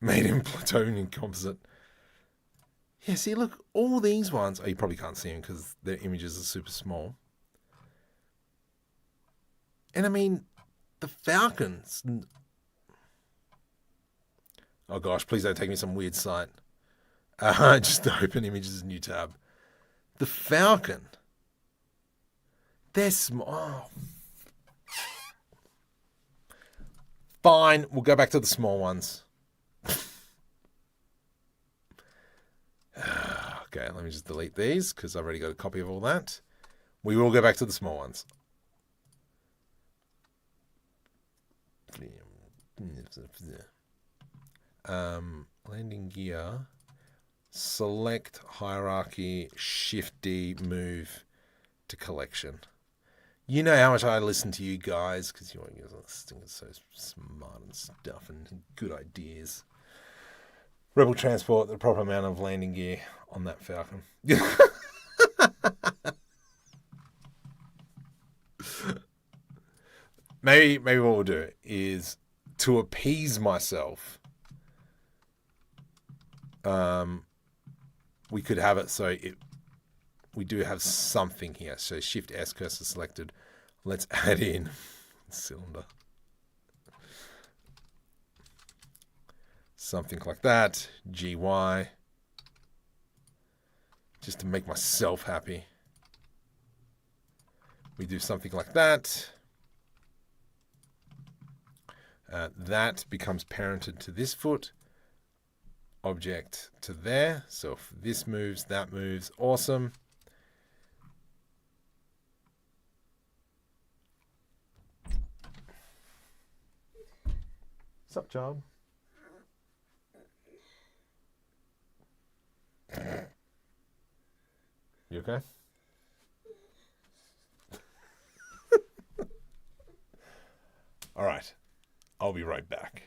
Made in plutonium composite. Yeah, see, look, all these ones. Oh, you probably can't see them because their images are super small. And I mean, the Falcons Oh gosh, please don't take me some weird site. Just open images, new tab. The Falcon. They're small. Oh. Fine, we'll go back to the small ones. Okay, let me just delete these because I've already got a copy of all that. We will go back to the small ones. Landing gear. Select hierarchy, Shift D, move to collection. You know how much I listen to you guys because you're so smart and stuff and good ideas. Rebel transport, the proper amount of landing gear on that Falcon. maybe what we'll do is to appease myself. We could have it so we do have something here. So Shift S cursor selected. Let's add in cylinder. Something like that. GY. Just to make myself happy. We do something like that. That becomes parented to this foot. Object to there. So if this moves, that moves. Awesome. What's up, child? You okay? All right. I'll be right back.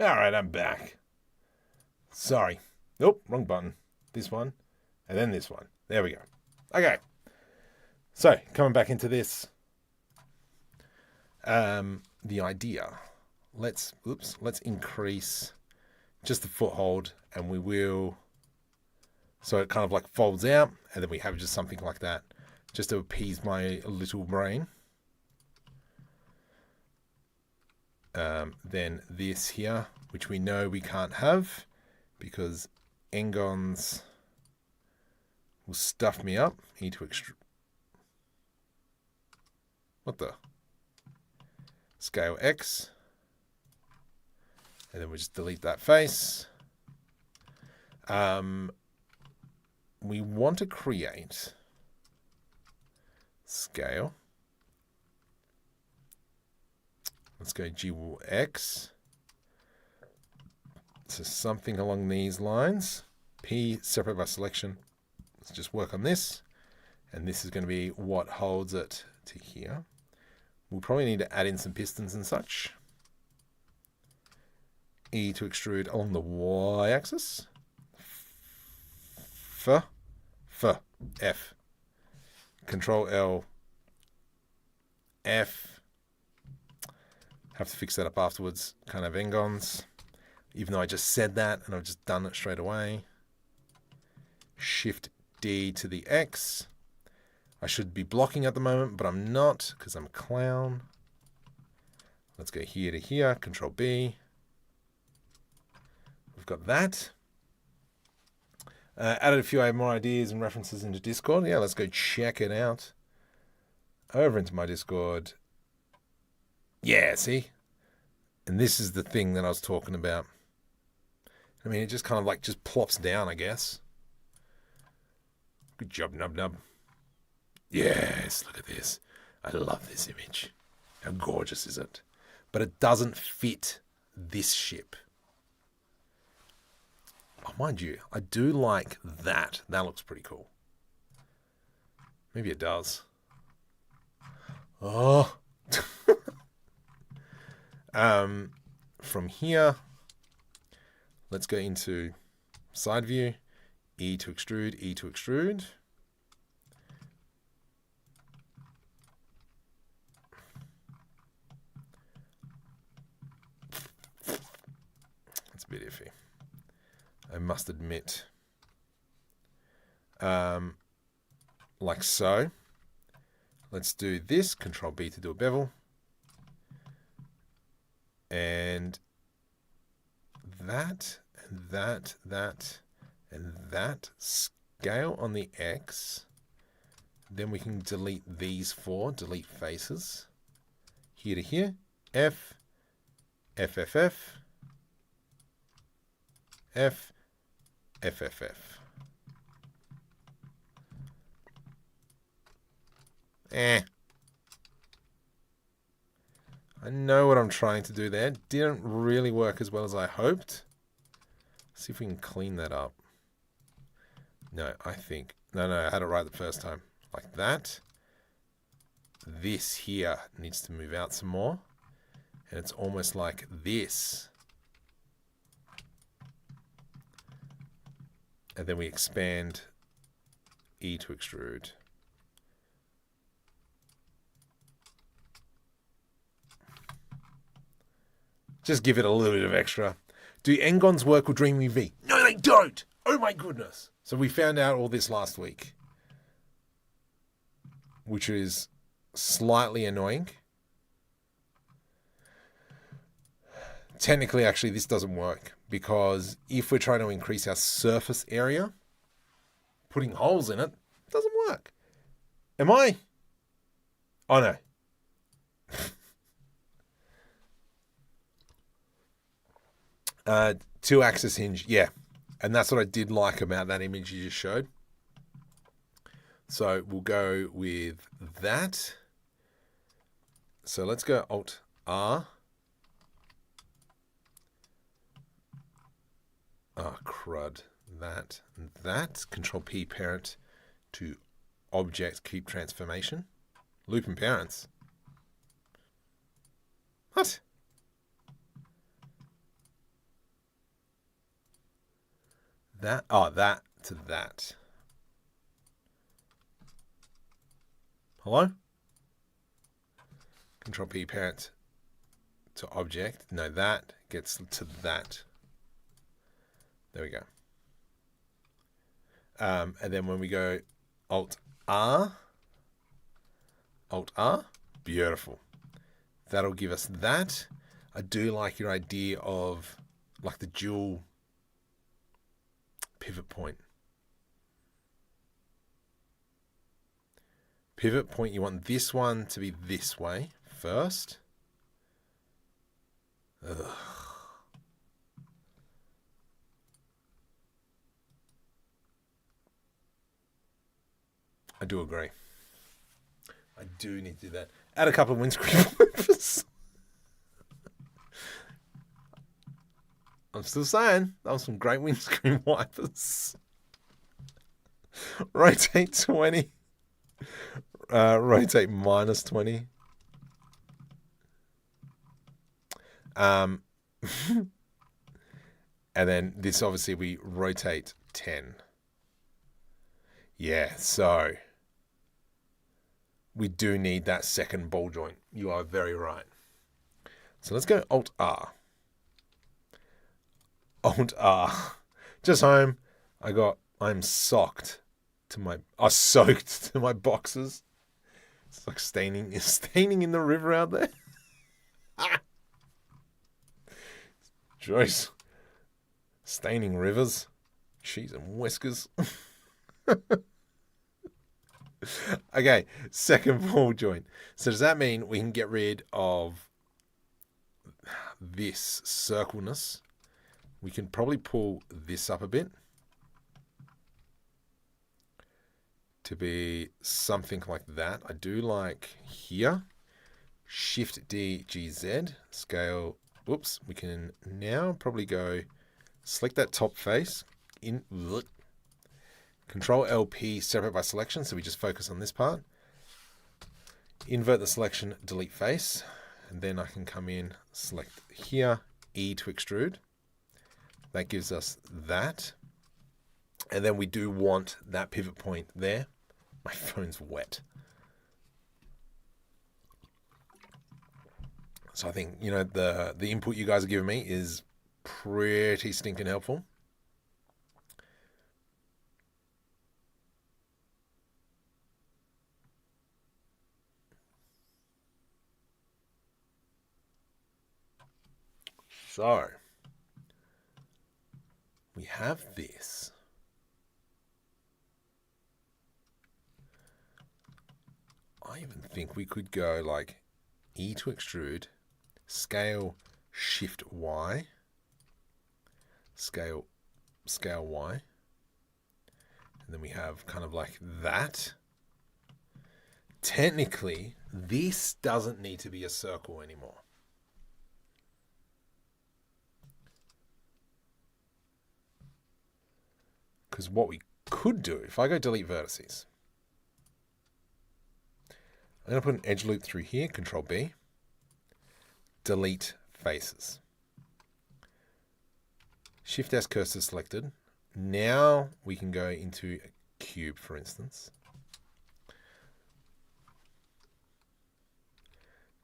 All right, I'm back. Sorry. Nope, wrong button. This one, and then this one. There we go. Okay. So, coming back into this. The idea. Let's increase just the foothold, and we will. So it kind of like folds out, and then we have just something like that, just to appease my little brain. Then this here, which we know we can't have because engons will stuff me up. Need to what the? Scale X. And then we just delete that face. We want to create scale. Let's go GX. So something along these lines. P separate by selection. Let's just work on this. And this is going to be what holds it to here. We'll probably need to add in some pistons and such. E to extrude along the y-axis. F. Control L, F. Have to fix that up afterwards. Can't have engons. Even though I just said that and I've just done it straight away. Shift D to the X. I should be blocking at the moment, but I'm not because I'm a clown. Let's go here to here. Control B. We've got that. Added a few more ideas and references into Discord. Yeah, let's go check it out. Over into my Discord. Yeah, see? And this is the thing that I was talking about. I mean, it just kind of like just plops down, I guess. Good job, Nub Nub. Yes, look at this. I love this image. How gorgeous is it? But it doesn't fit this ship. Oh, mind you, I do like that. That looks pretty cool. Maybe it does. Oh. From here, let's go into side view. E to extrude, E to extrude. That's a bit iffy, I must admit. Like so. Let's do this. Control B to do a bevel. And that, and that, and that. Scale on the X. Then we can delete these four. Delete faces. Here to here. F. F, F, F. F. F, F, F. I know what I'm trying to do there. Didn't really work as well as I hoped. Let's see if we can clean that up. No, I think... No, I had it right the first time. Like that. This here needs to move out some more. And it's almost like this. And then we expand E to extrude. Just give it a little bit of extra. Do engons work with DreamUV? No, they don't. Oh my goodness. So we found out all this last week, which is slightly annoying. Technically, actually, this doesn't work because if we're trying to increase our surface area, putting holes in it doesn't work. Am I? Oh, no. Two-axis hinge, yeah. And that's what I did like about that image you just showed. So we'll go with that. So let's go Alt-R. Oh, crud. That and that. Control-P parent to object keep transformation. Loop and parents. What? That, that to that. Hello? Control P parent to object. No, that gets to that. There we go. And then when we go Alt-R, Alt-R, beautiful. That'll give us that. I do like your idea of like the dual pivot point. Pivot point, you want this one to be this way first. Ugh. I do agree. I do need to do that. Add a couple of windscreen wipers. I'm still saying, that was some great windscreen wipers. Rotate 20. Rotate minus 20. And then this, obviously, we rotate 10. Yeah, so we do need that second ball joint. You are very right. So let's go Alt-R. Alt-R. Just home. I'm soaked to my boxes. It's like staining in the river out there. Joyce. Staining rivers. Cheese and whiskers. Okay, second ball joint. So does that mean we can get rid of this circleness? We can probably pull this up a bit to be something like that. I do like here. Shift D, G, Z. Scale. Whoops. We can now probably go select that top face. Control LP, separate by selection. So we just focus on this part. Invert the selection, delete face. And then I can come in, select here, E to extrude. That gives us that. And then we do want that pivot point there. My phone's wet. So I think, you know, the input you guys are giving me is pretty stinking helpful. So we have this. I even think we could go like E to extrude, scale, shift Y, scale Y, and then we have kind of like that. Technically, this doesn't need to be a circle anymore. Because what we could do, if I go delete vertices, I'm going to put an edge loop through here, Control B, delete faces. Shift S cursor selected. Now we can go into a cube, for instance.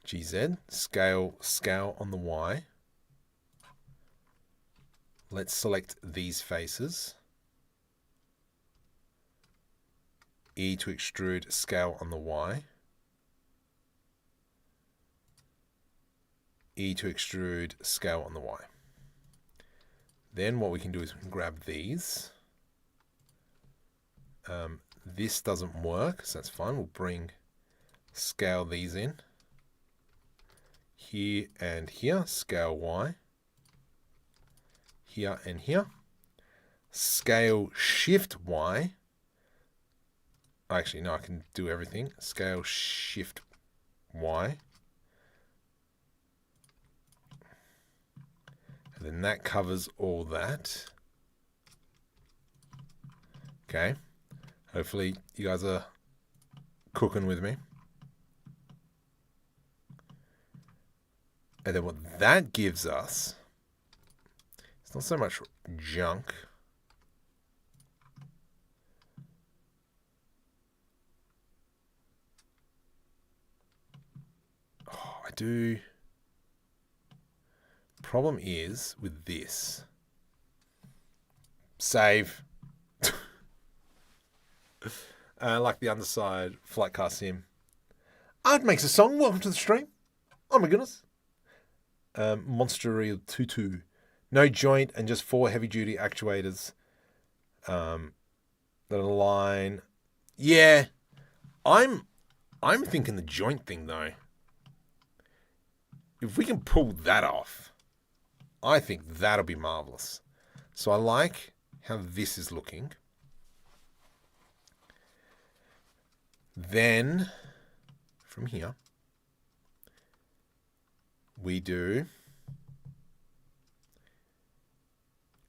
GZ, scale on the Y. Let's select these faces. E to extrude, scale on the Y. E to extrude, scale on the Y. Then what we can do is we can grab these. This doesn't work, so that's fine. We'll scale these in. Here and here, scale Y. Here and here. Scale shift Y. Actually, no, I can do everything. Scale shift Y. And then that covers all that. Okay. Hopefully you guys are cooking with me. And then what that gives us, it's not so much junk. Oh, I do. Problem is with this. Save. Like the underside, Flight Car Sim. Art makes a song. Welcome to the stream. Oh my goodness. Monster Tutu. No joint and just 4 heavy duty actuators that align. Yeah. I'm thinking the joint thing though. If we can pull that off, I think that'll be marvelous. So I like how this is looking. Then from here, we do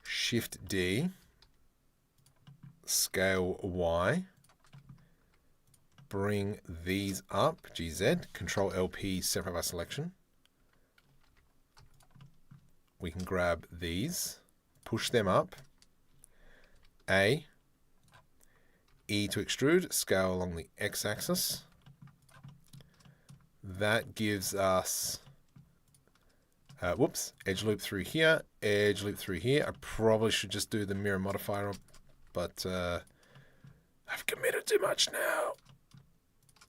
Shift D, scale Y, bring these up, GZ, Control LP, separate by selection. We can grab these, push them up, A, E to extrude, scale along the X-axis. That gives us, edge loop through here, edge loop through here. I probably should just do the mirror modifier, but I've committed too much now.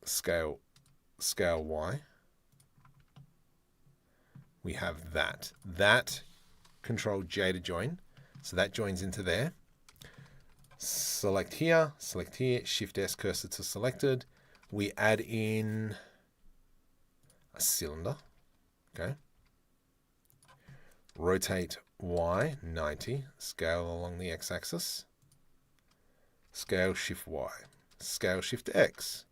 Scale Y. We have that. That Control J to join. So that joins into there. Select here, Shift S cursor to selected. We add in a cylinder. Okay. Rotate Y 90, scale along the X-axis. Scale Shift Y. Scale Shift X.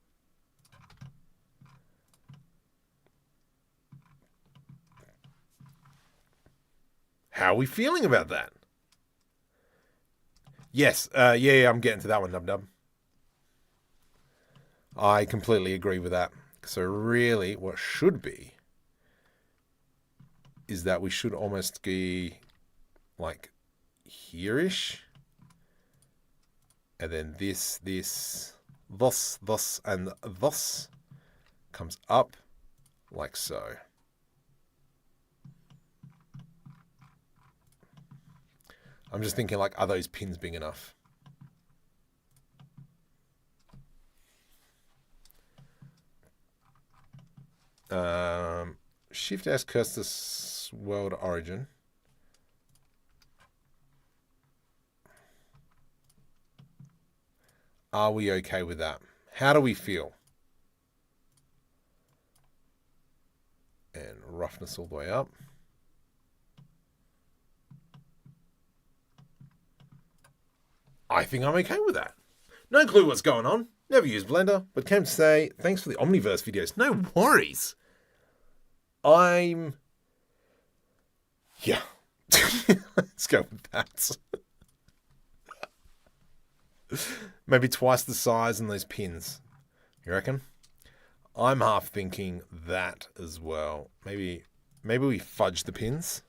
How are we feeling about that? Yes, yeah, I'm getting to that one, Dub. I completely agree with that. So really, what should be is that we should almost be like here-ish. And then this, thus, and thus comes up like so. I'm just thinking, like, are those pins big enough? Shift S cursor world origin. Are we okay with that? How do we feel? And roughness all the way up. I think I'm okay with that. No clue what's going on. Never used Blender, but came to say thanks for the Omniverse videos. No worries. Yeah. Let's go with that. Maybe twice the size and those pins. You reckon? I'm half thinking that as well. Maybe we fudge the pins.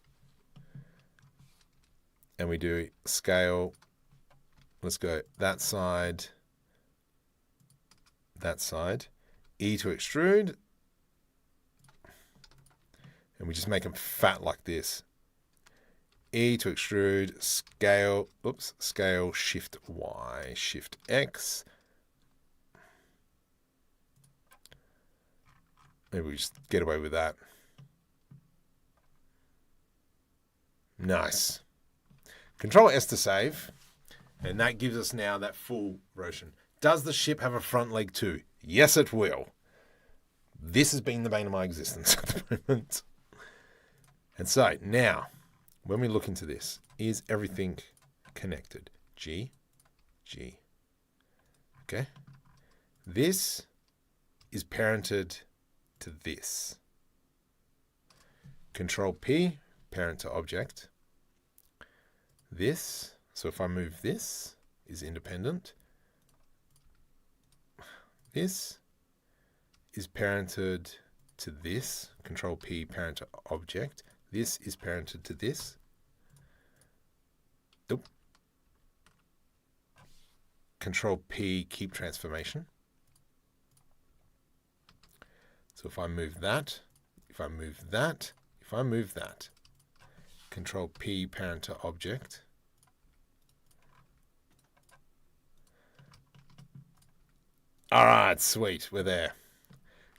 And we do scale. Let's go that side. That side. E to extrude. And we just make them fat like this. E to extrude, scale, scale, Shift Y, Shift X. Maybe we just get away with that. Nice. Control S to save. And that gives us now that full rotation. Does the ship have a front leg too? Yes, it will. This has been the bane of my existence at the moment. And so now, when we look into this, is everything connected? G, G. Okay. This is parented to this. Control P, parent to object. This, so if I move this, is independent. This is parented to this. Control P, parent to object. This is parented to this. Nope. Control P, keep transformation. So if I move that, if I move that, if I move that, Control P, parent to object. All right, sweet, we're there.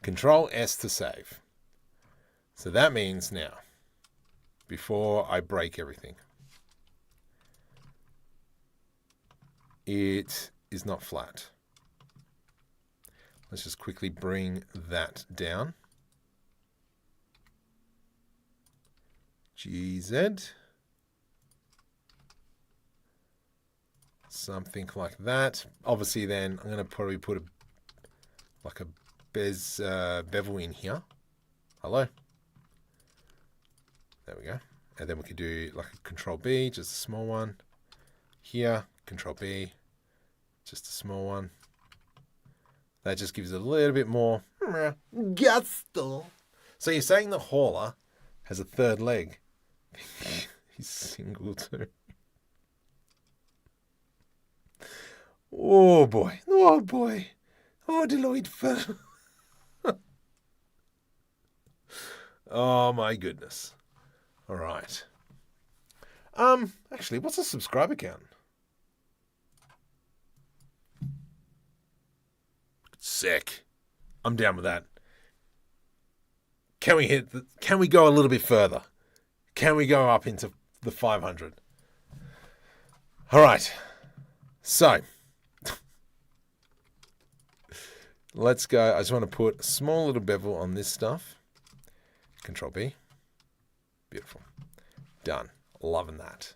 Control S to save. So that means now, before I break everything, it is not flat. Let's just quickly bring that down. GZ. Something like that. Obviously then I'm going to probably put like a bevel in here. Hello. There we go. And then we can do like a Control B, just a small one. Here, Control B, just a small one. That just gives it a little bit more gusto. So you're saying the hauler has a third leg? He's single too. Oh boy. Oh boy. Oh, delightful. Oh my goodness. All right. Actually, what's a subscriber count? Sick. I'm down with that. Can we go a little bit further? Can we go up into the 500? All right. So, let's go. I just want to put a small little bevel on this stuff. Control B. Beautiful. Done. Loving that.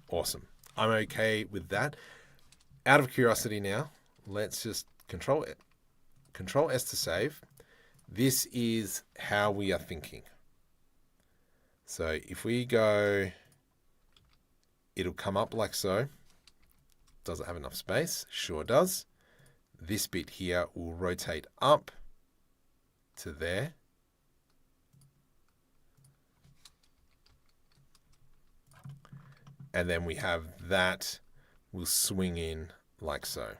Awesome. I'm okay with that. Out of curiosity now, let's just Control S to save. This is how we are thinking. So if we go, it'll come up like so. Does it have enough space? Sure does. This bit here will rotate up to there. And then we have that will swing in like so.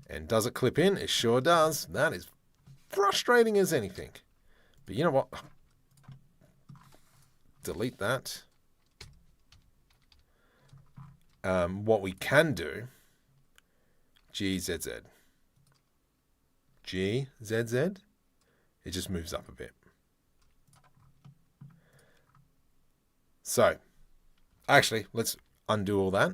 And does it clip in? It sure does. That is frustrating as anything. But you know what? Delete that. What we can do, GZZ. GZZ. It just moves up a bit. So, actually, let's undo all that.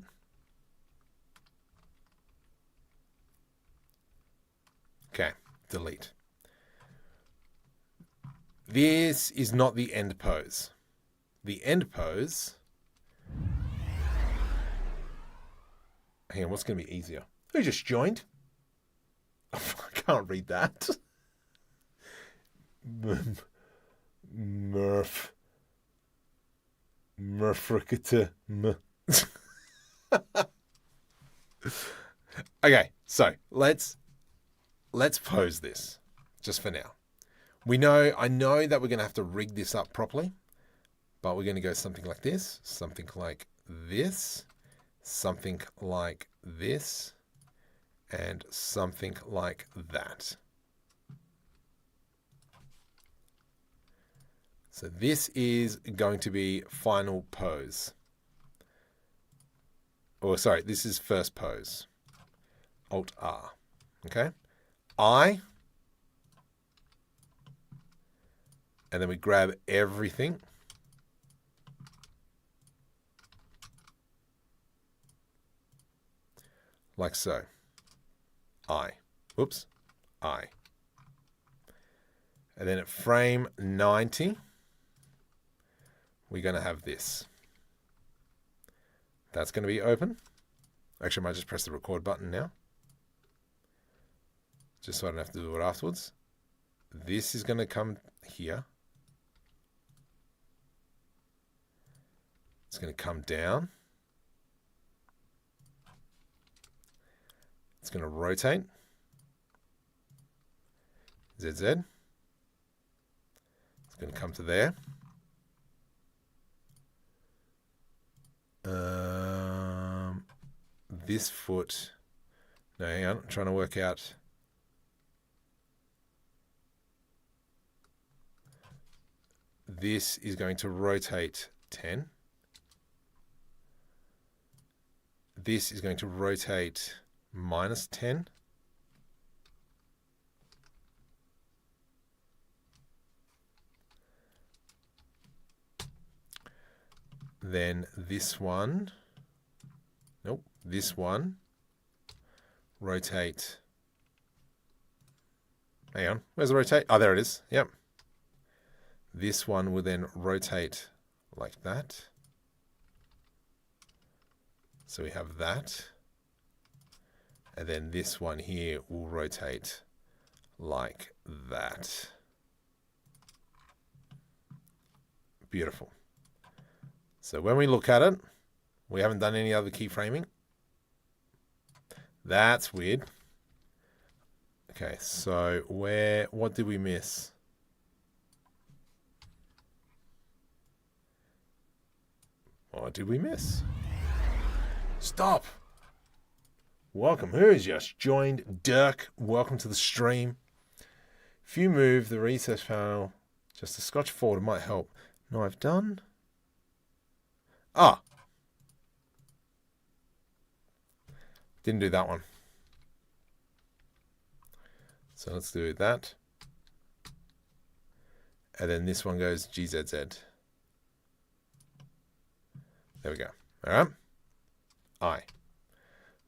Okay, delete. This is not the end pose. The end pose... Hang on, what's going to be easier? Who just joined? I can't read that. Murph. Murfricata. Okay, so let's pose this just for now. I know that we're going to have to rig this up properly, but we're going to go something like this, something like this, something like this, and something like that. So this is going to be final pose. Or sorry, this is first pose. Alt R. Okay? I. And then we grab everything. Like so. I. Whoops. I. And then at frame 90, we're going to have this. That's going to be open. Actually, I might just press the record button now. Just so I don't have to do it afterwards. This is going to come here. It's going to come down. It's going to rotate. ZZ. It's going to come to there. This foot. No, hang on. I'm trying to work out. This is going to rotate 10. This is going to rotate minus 10. Then this one, nope, this one, rotate. Hang on, where's the rotate? Oh, there it is, yep. This one will then rotate like that. So we have that. And then this one here will rotate like that. Beautiful. So when we look at it, we haven't done any other keyframing. That's weird. Okay, so what did we miss? What did we miss? Stop. Welcome. Who has just joined? Dirk, welcome to the stream. If you move the recess panel just a scotch forward, it might help. No, I've done. Ah. Didn't do that one. So let's do that. And then this one goes GZZ. There we go. All right. I.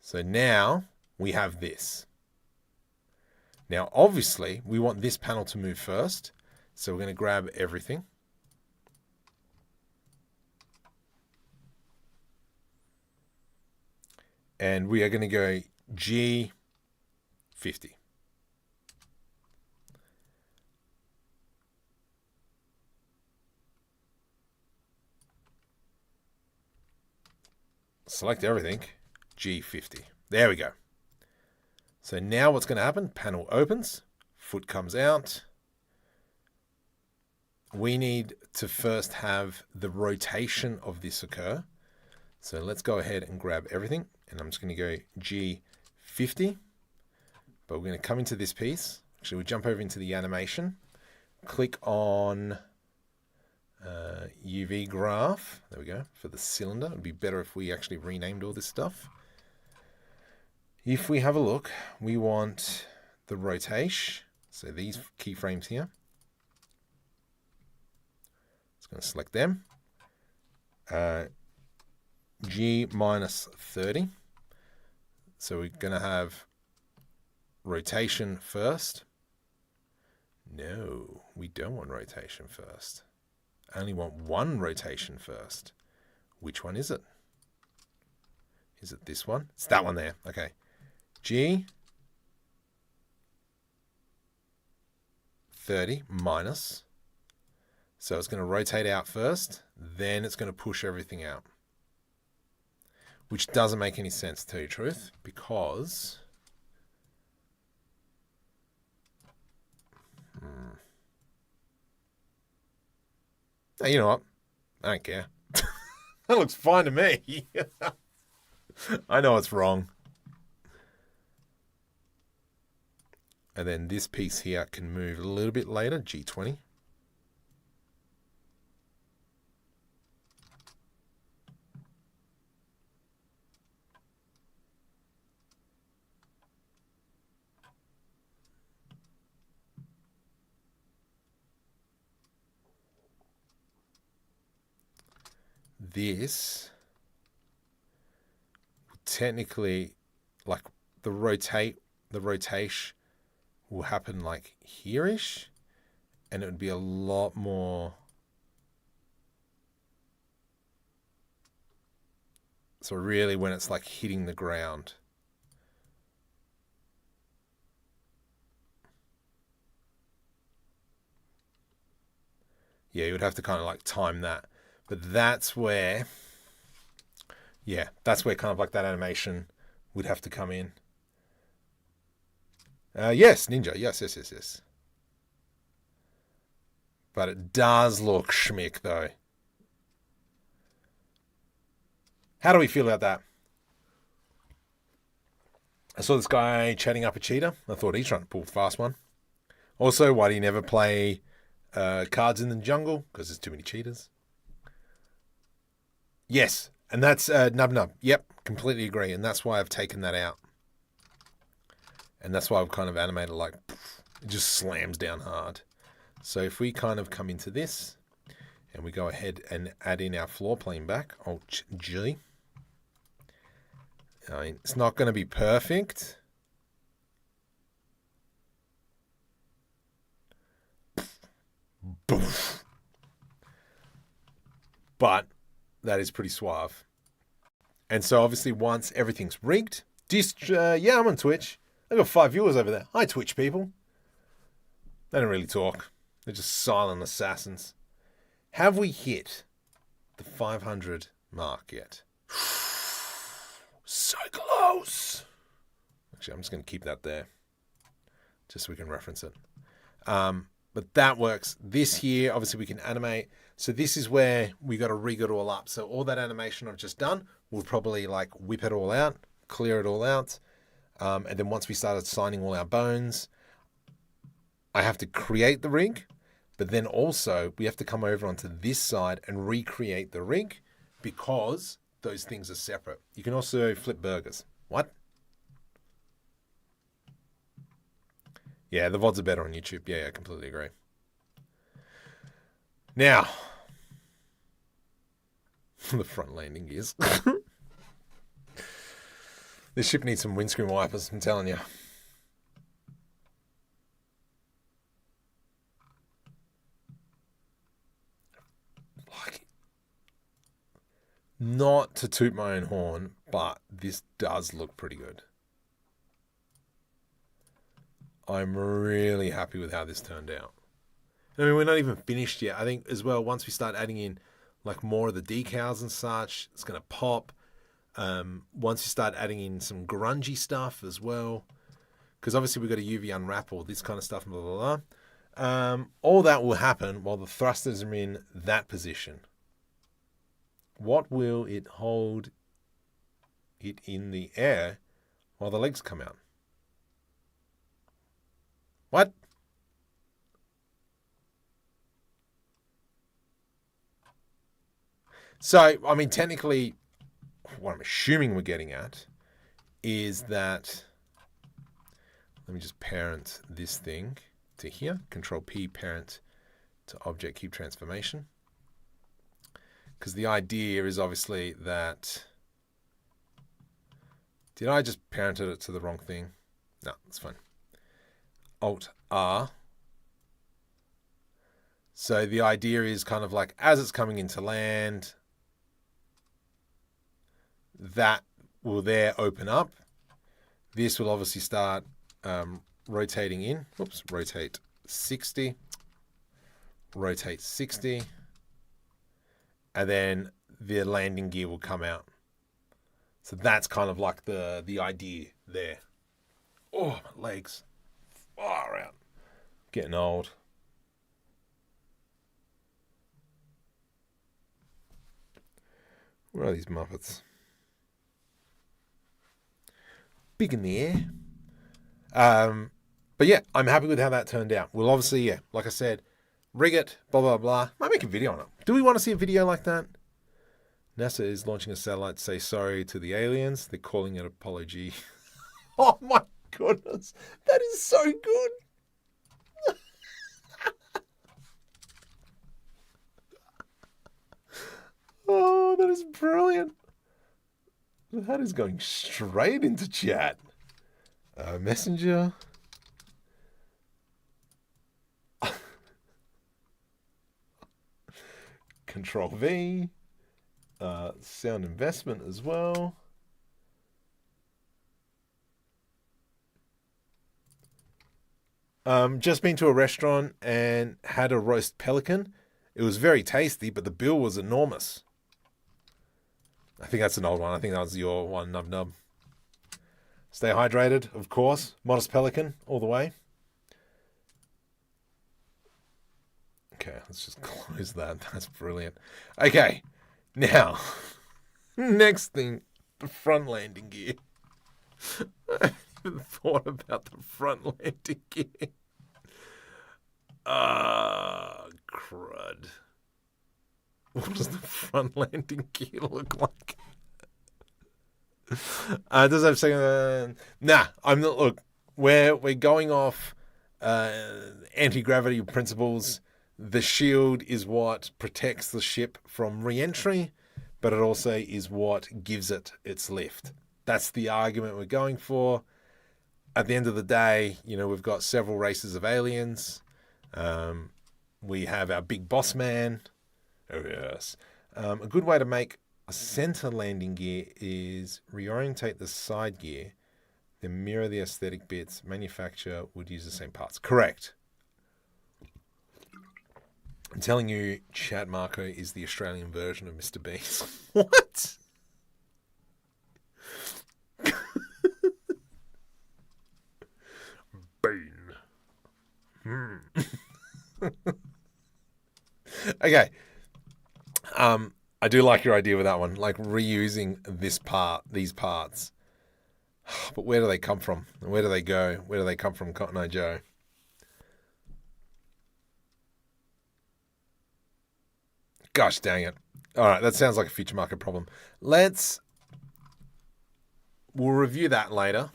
So now we have this. Now, obviously, we want this panel to move first. So we're going to grab everything. And we are going to go G50. Select everything, G50. There we go. So now what's going to happen? Panel opens, foot comes out. We need to first have the rotation of this occur. So let's go ahead and grab everything. And I'm just going to go G50. But we're going to come into this piece. Actually, we jump over into the animation. Click on UV graph. There we go. For the cylinder. It would be better if we actually renamed all this stuff. If we have a look, we want the rotation. So these keyframes here. Just going to select them. G minus 30. So we're going to have rotation first. No, we don't want rotation first. I only want one rotation first. Which one is it? Is it this one? It's that one there. Okay. G 30 minus. So it's going to rotate out first. Then it's going to push everything out. Which doesn't make any sense, to tell you the truth. Because... Hey, you know what? I don't care. That looks fine to me. I know it's wrong. And then this piece here can move a little bit later, G20. This technically, like the rotation will happen like here-ish, and it would be a lot more. So really when it's like hitting the ground. Yeah, you would have to kind of like time that. But that's where, yeah, that's where kind of like that animation would have to come in. Yes, Ninja. Yes. But it does look schmick, though. How do we feel about that? I saw this guy chatting up a cheater. I thought he's trying to pull a fast one. Also, why do you never play Cards in the Jungle? Because there's too many cheaters. Yes, and that's Nub Nub. Yep, completely agree. And that's why I've taken that out. And that's why I've kind of animated like, it just slams down hard. So if we kind of come into this, and we go ahead and add in our floor plane back, Alt-G. I mean, it's not going to be perfect. But that is pretty suave. And so obviously once everything's rigged, yeah, I'm on Twitch. I've got 5 viewers over there. Hi, Twitch people. They don't really talk. They're just silent assassins. Have we hit the 500 mark yet? So close. Actually, I'm just going to keep that there, just so we can reference it. But that works. This here, obviously we can animate. So this is where we got to rig it all up. So all that animation I've just done, we'll probably like whip it all out, clear it all out. And then once we started signing all our bones, I have to create the rig, but then also we have to come over onto this side and recreate the rig because those things are separate. You can also flip burgers. What? Yeah, the VODs are better on YouTube. Yeah, I completely agree. Now, the front landing gears. This ship needs some windscreen wipers, I'm telling you. Like, not to toot my own horn, but this does look pretty good. I'm really happy with how this turned out. I mean, we're not even finished yet. I think as well, once we start adding in like more of the decals and such, it's going to pop. Once you start adding in some grungy stuff as well, because obviously we've got a UV unwrap, all this kind of stuff, blah, blah, blah. All that will happen while the thrusters are in that position. What will it hold it in the air while the legs come out? What? So, I mean, technically, what I'm assuming we're getting at is that, let me just parent this thing to here, Control P, parent to object, keep transformation. Because the idea is obviously that, did I just parented it to the wrong thing? No, it's fine. Alt R. So the idea is kind of like as it's coming into land, that will there open up. This will obviously start rotating in. Oops, rotate 60. Rotate 60. And then the landing gear will come out. So that's kind of like the idea there. Oh, my legs. Far out. Getting old. Where are these Muppets? Big in the air. But yeah, I'm happy with how that turned out. We'll obviously, yeah, like I said, rig it, blah, blah, blah. Might make a video on it. Do we want to see a video like that? NASA is launching a satellite to say sorry to the aliens. They're calling it Apollo G. Oh my goodness. That is so good. Oh, that is brilliant. That is going straight into chat. Messenger. Control V. Sound investment as well. Just been to a restaurant and had a roast pelican. It was very tasty, but the bill was enormous. I think that's an old one. I think that was your one, Nub Nub. Stay hydrated, of course. Modest Pelican, all the way. Okay, let's just close that. That's brilliant. Okay, now, next thing, the front landing gear. I haven't even thought about the front landing gear. Crud. What does the front landing gear look like? Does have second? Nah, I'm not. Look, we're going off anti-gravity principles. The shield is what protects the ship from re-entry, but it also is what gives it its lift. That's the argument we're going for. At the end of the day, you know, we've got several races of aliens. We have our big boss man. Oh, yes. A good way to make a center landing gear is reorientate the side gear, then mirror the aesthetic bits. Manufacturer would use the same parts. Correct. I'm telling you, Chat Marco is the Australian version of Mr. Beast. What? Bean. Okay. I do like your idea with that one, like reusing these parts. But where do they come from? Where do they go? Where do they come from, Cotton Eye Joe? Gosh dang it. All right, that sounds like a future market problem. We'll review that later.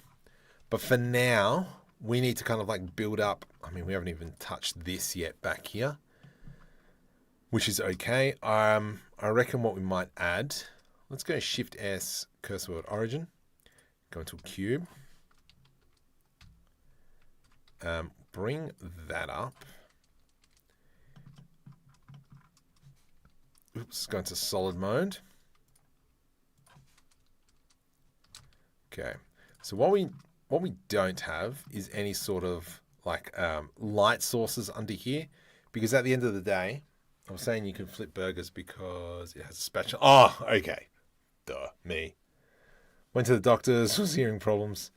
But for now, we need to kind of like build up. I mean, we haven't even touched this yet back here, which is okay. I reckon what we might add, let's go Shift S, cursor word origin, go into a cube, bring that up. Oops, go into solid mode. Okay, so what we don't have is any sort of like light sources under here, because at the end of the day, I was saying you can flip burgers because it has a spatula. Oh, okay. Duh, me. Went to the doctor's, was hearing problems.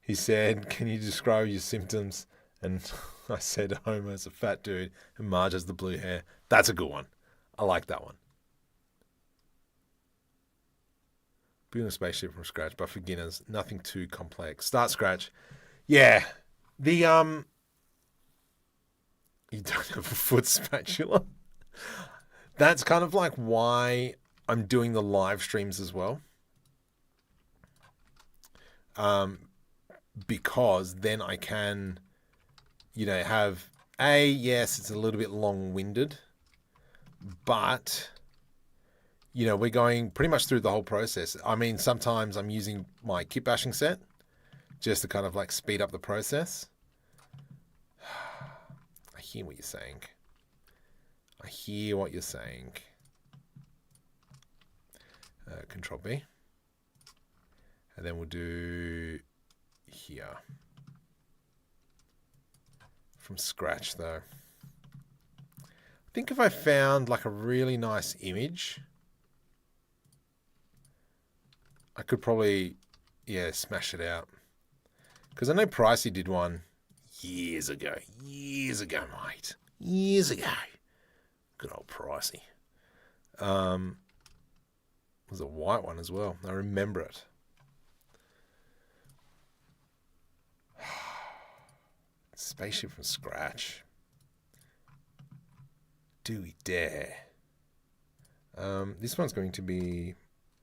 He said, "Can you describe your symptoms?" And I said, "Homer's a fat dude and Marge has the blue hair." That's a good one. I like that one. Building a spaceship from scratch, but for beginners, nothing too complex. Start scratch. Yeah. You don't have a foot spatula. That's kind of like why I'm doing the live streams as well. Because then I can, have yes, it's a little bit long-winded, but we're going pretty much through the whole process. I mean, sometimes I'm using my kitbashing set just to kind of like speed up the process. I hear what you're saying. Control B. And then we'll do here. From scratch though. I think if I found like a really nice image, I could probably, smash it out. Because I know Pricey did one years ago, mate. Years ago. Good old Pricey. It was a white one as well. I remember it. Spaceship from scratch. Do we dare? This one's going to be...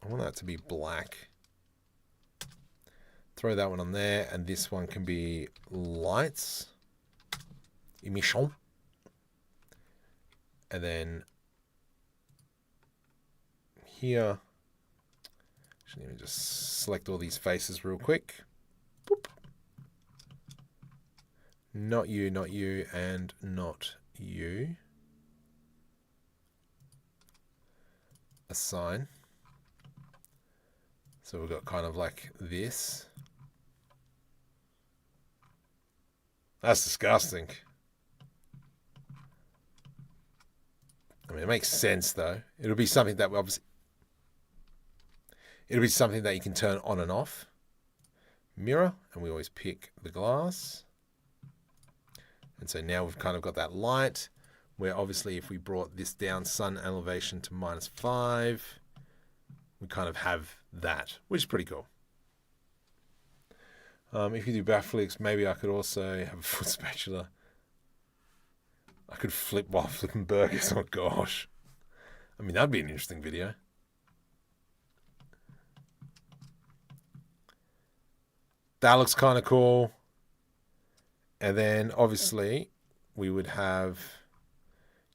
I want that to be black. Throw that one on there, and this one can be lights. Emission. And then here, let me just select all these faces real quick. Boop. Not you, and not you. Assign. So we've got kind of like this. That's disgusting. I mean, it makes sense though. It'll be something that you can turn on and off. Mirror, and we always pick the glass. And so now we've kind of got that light, where obviously if we brought this down sun elevation to -5, we kind of have that, which is pretty cool. If you do backflips, maybe I could also have a foot spatula. I could flip while flipping burgers. Oh gosh. I mean, that'd be an interesting video. That looks kind of cool. And then obviously we would have,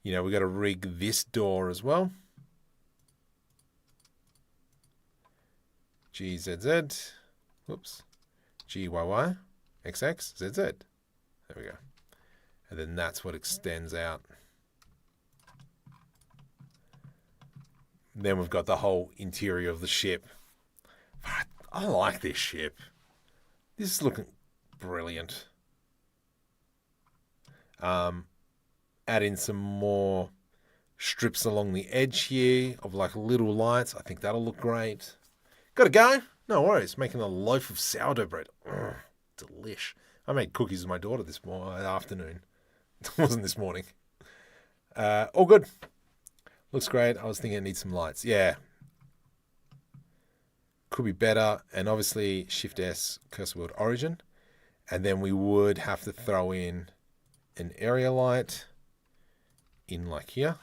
we got to rig this door as well. GZZ. Whoops. GYY. XX. ZZ. There we go. And then that's what extends out. Then we've got the whole interior of the ship. I like this ship. This is looking brilliant. Add in some more strips along the edge here of like little lights. I think that'll look great. Gotta go? No worries. Making a loaf of sourdough bread. Ugh, delish. I made cookies with my daughter this afternoon. It wasn't this morning. All good. Looks great. I was thinking it needs some lights. Yeah. Could be better. And obviously Shift S, cursor word origin. And then we would have to throw in an area light in like here.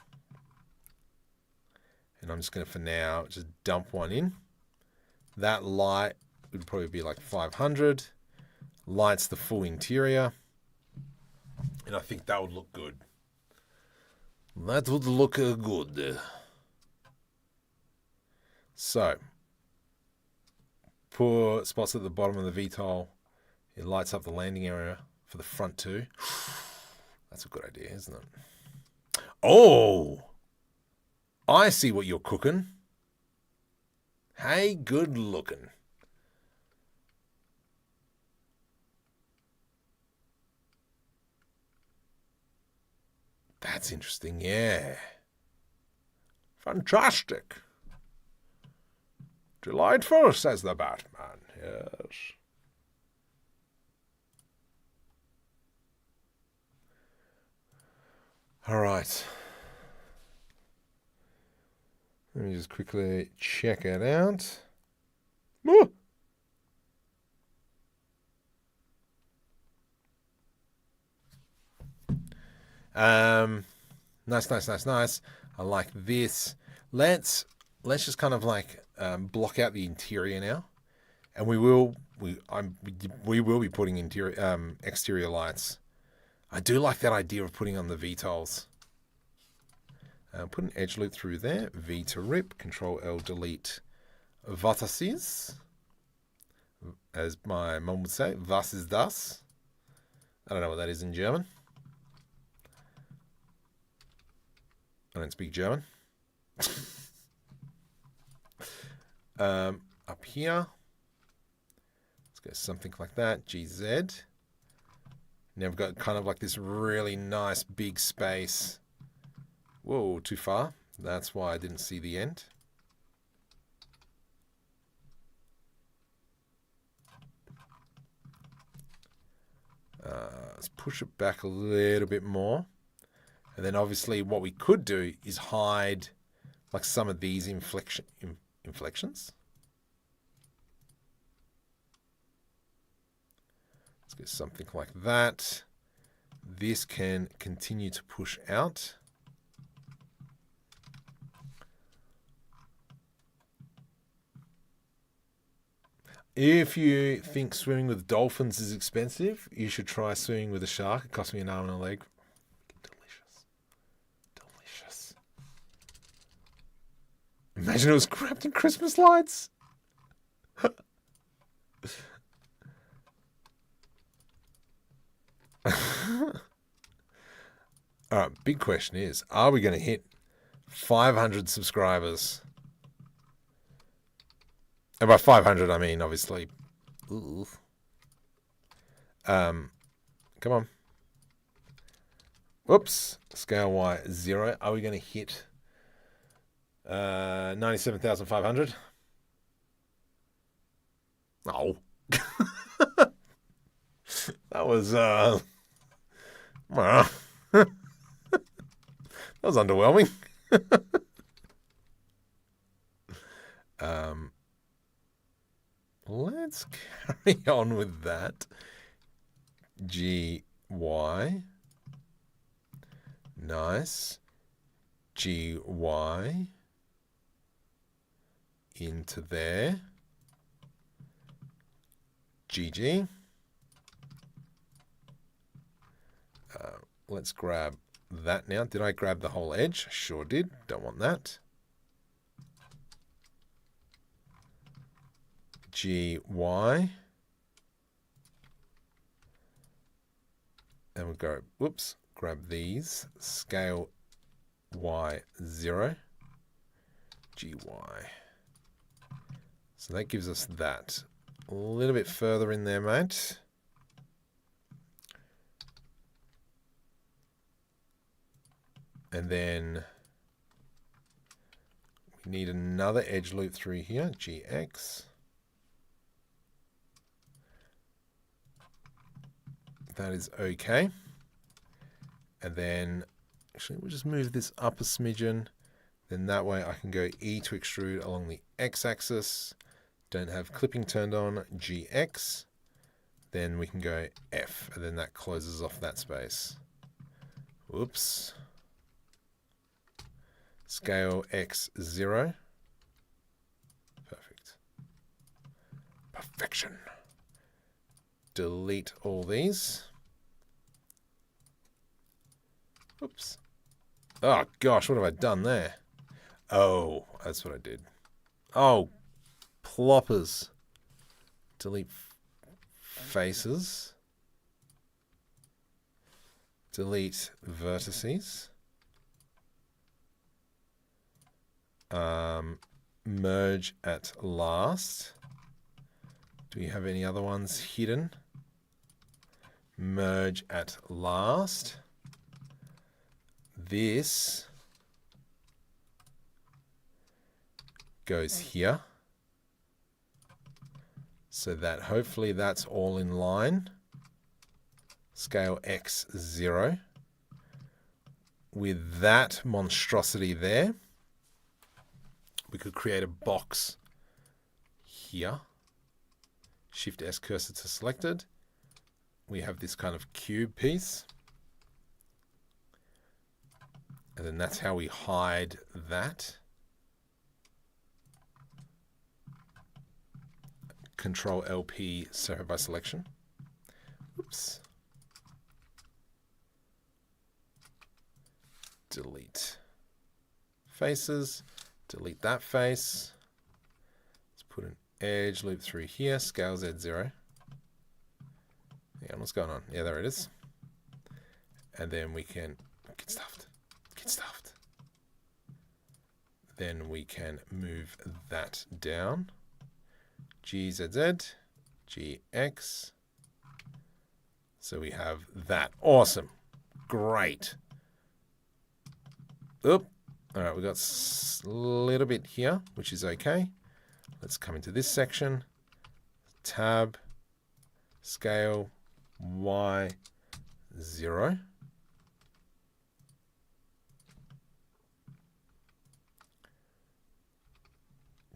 And I'm just going to, for now, just dump one in. That light would probably be like 500. Lights the full interior. And I think that would look good. That would look good. So, put spots at the bottom of the VTOL. It lights up the landing area for the front too. That's a good idea, isn't it? Oh! I see what you're cooking. Hey, good looking. That's interesting, yeah. Fantastic. Delightful, says the Batman. Yes. All right. Let me just quickly check it out. Ooh. Nice. I like this. Let's just kind of like block out the interior now, and we will be putting exterior lights. I do like that idea of putting on the VTOLs. Put an edge loop through there. V to rip. Control L delete vertices. As my mum would say, was ist das? I don't know what that is in German. I don't speak German. Up here, let's go something like that. GZ. Now we've got kind of like this really nice big space. Whoa, too far. That's why I didn't see the end. Let's push it back a little bit more. And then obviously what we could do is hide like some of these inflections. Let's get something like that. This can continue to push out. If you think swimming with dolphins is expensive, you should try swimming with a shark. It cost me an arm and a leg. Delicious. Imagine it was wrapped in Christmas lights. All right, big question is, are we going to hit 500 subscribers? And by 500, I mean, obviously... Ooh. Come on. Whoops. Scale Y 0. Are we going to hit 97,500? Oh. That was... that was underwhelming. Let's carry on with that. GY. Nice. GY. Into there. GG. Let's grab that now. Did I grab the whole edge? Sure did. Don't want that. GY. And we'll go, whoops, grab these. Scale Y0. GY. So that gives us that. A little bit further in there, mate. And then Need another edge loop through here, GX. That is okay. And then, actually, we'll just move this up a smidgen. Then that way I can go E to extrude along the X-axis. Don't have clipping turned on, GX. Then we can go F, and then that closes off that space. Whoops. Scale X0. Perfect. Perfection. Delete all these. Oops. Oh gosh, what have I done there? Oh, that's what I did. Oh, ploppers. Delete faces. Delete vertices. Merge at last. Do we have any other ones hidden? Merge at last. This goes here. So that hopefully that's all in line. Scale X0. With that monstrosity there, we could create a box here. Shift S cursor to selected. We have this kind of cube piece. And then that's how we hide that. Control LP separate by selection. Oops. Delete faces. Delete that face. Let's put an edge loop through here. Scale Z0. Yeah, what's going on? Yeah, there it is. And then we can get stuffed. Get stuffed. Then we can move that down. GZZ, GX. So we have that. Awesome. Great. Oop. All right, we've got a little bit here, which is okay. Let's come into this section. Tab, scale, Y0.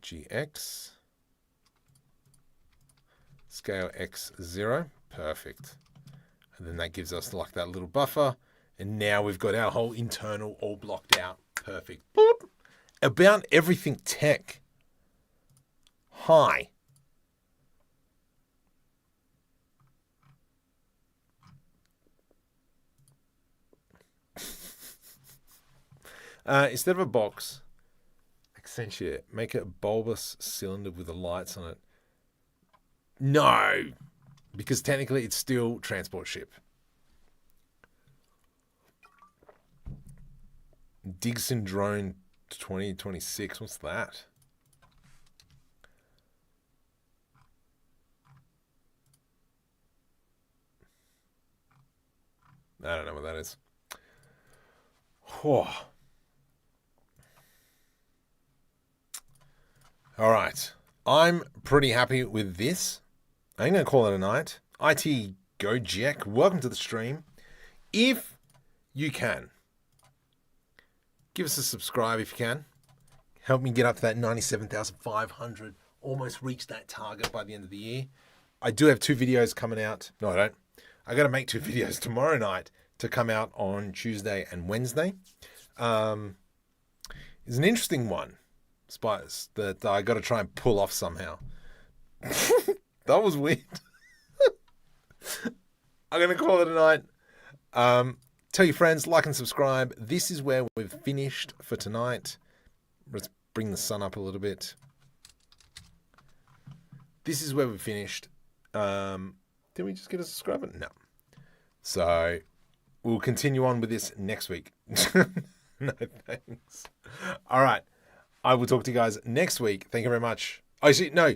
GX. Scale X0. Perfect. And then that gives us like that little buffer. And now we've got our whole internal all blocked out. Perfect. Boop. About everything tech. Hi. Instead of a box, accentuate. Make it a bulbous cylinder with the lights on it. No, because technically it's still transport ship. Digson drone 2026. What's that? I don't know what that is. Whew. All right. I'm pretty happy with this. I'm going to call it a night. IT Go Jack, welcome to the stream. If you can, give us a subscribe if you can. Help me get up to that 97,500. Almost reach that target by the end of the year. I do have 2 videos coming out. No, I don't. I got to make 2 videos tomorrow night to come out on Tuesday and Wednesday. It's an interesting one, Spice, that I got to try and pull off somehow. That was weird. I'm going to call it a night. Tell your friends, like and subscribe. This is where we've finished for tonight. Let's bring the sun up a little bit. This is where we've finished. Did we just get a subscriber? No. So we'll continue on with this next week. No, thanks. All right. I will talk to you guys next week. Thank you very much. Oh, no.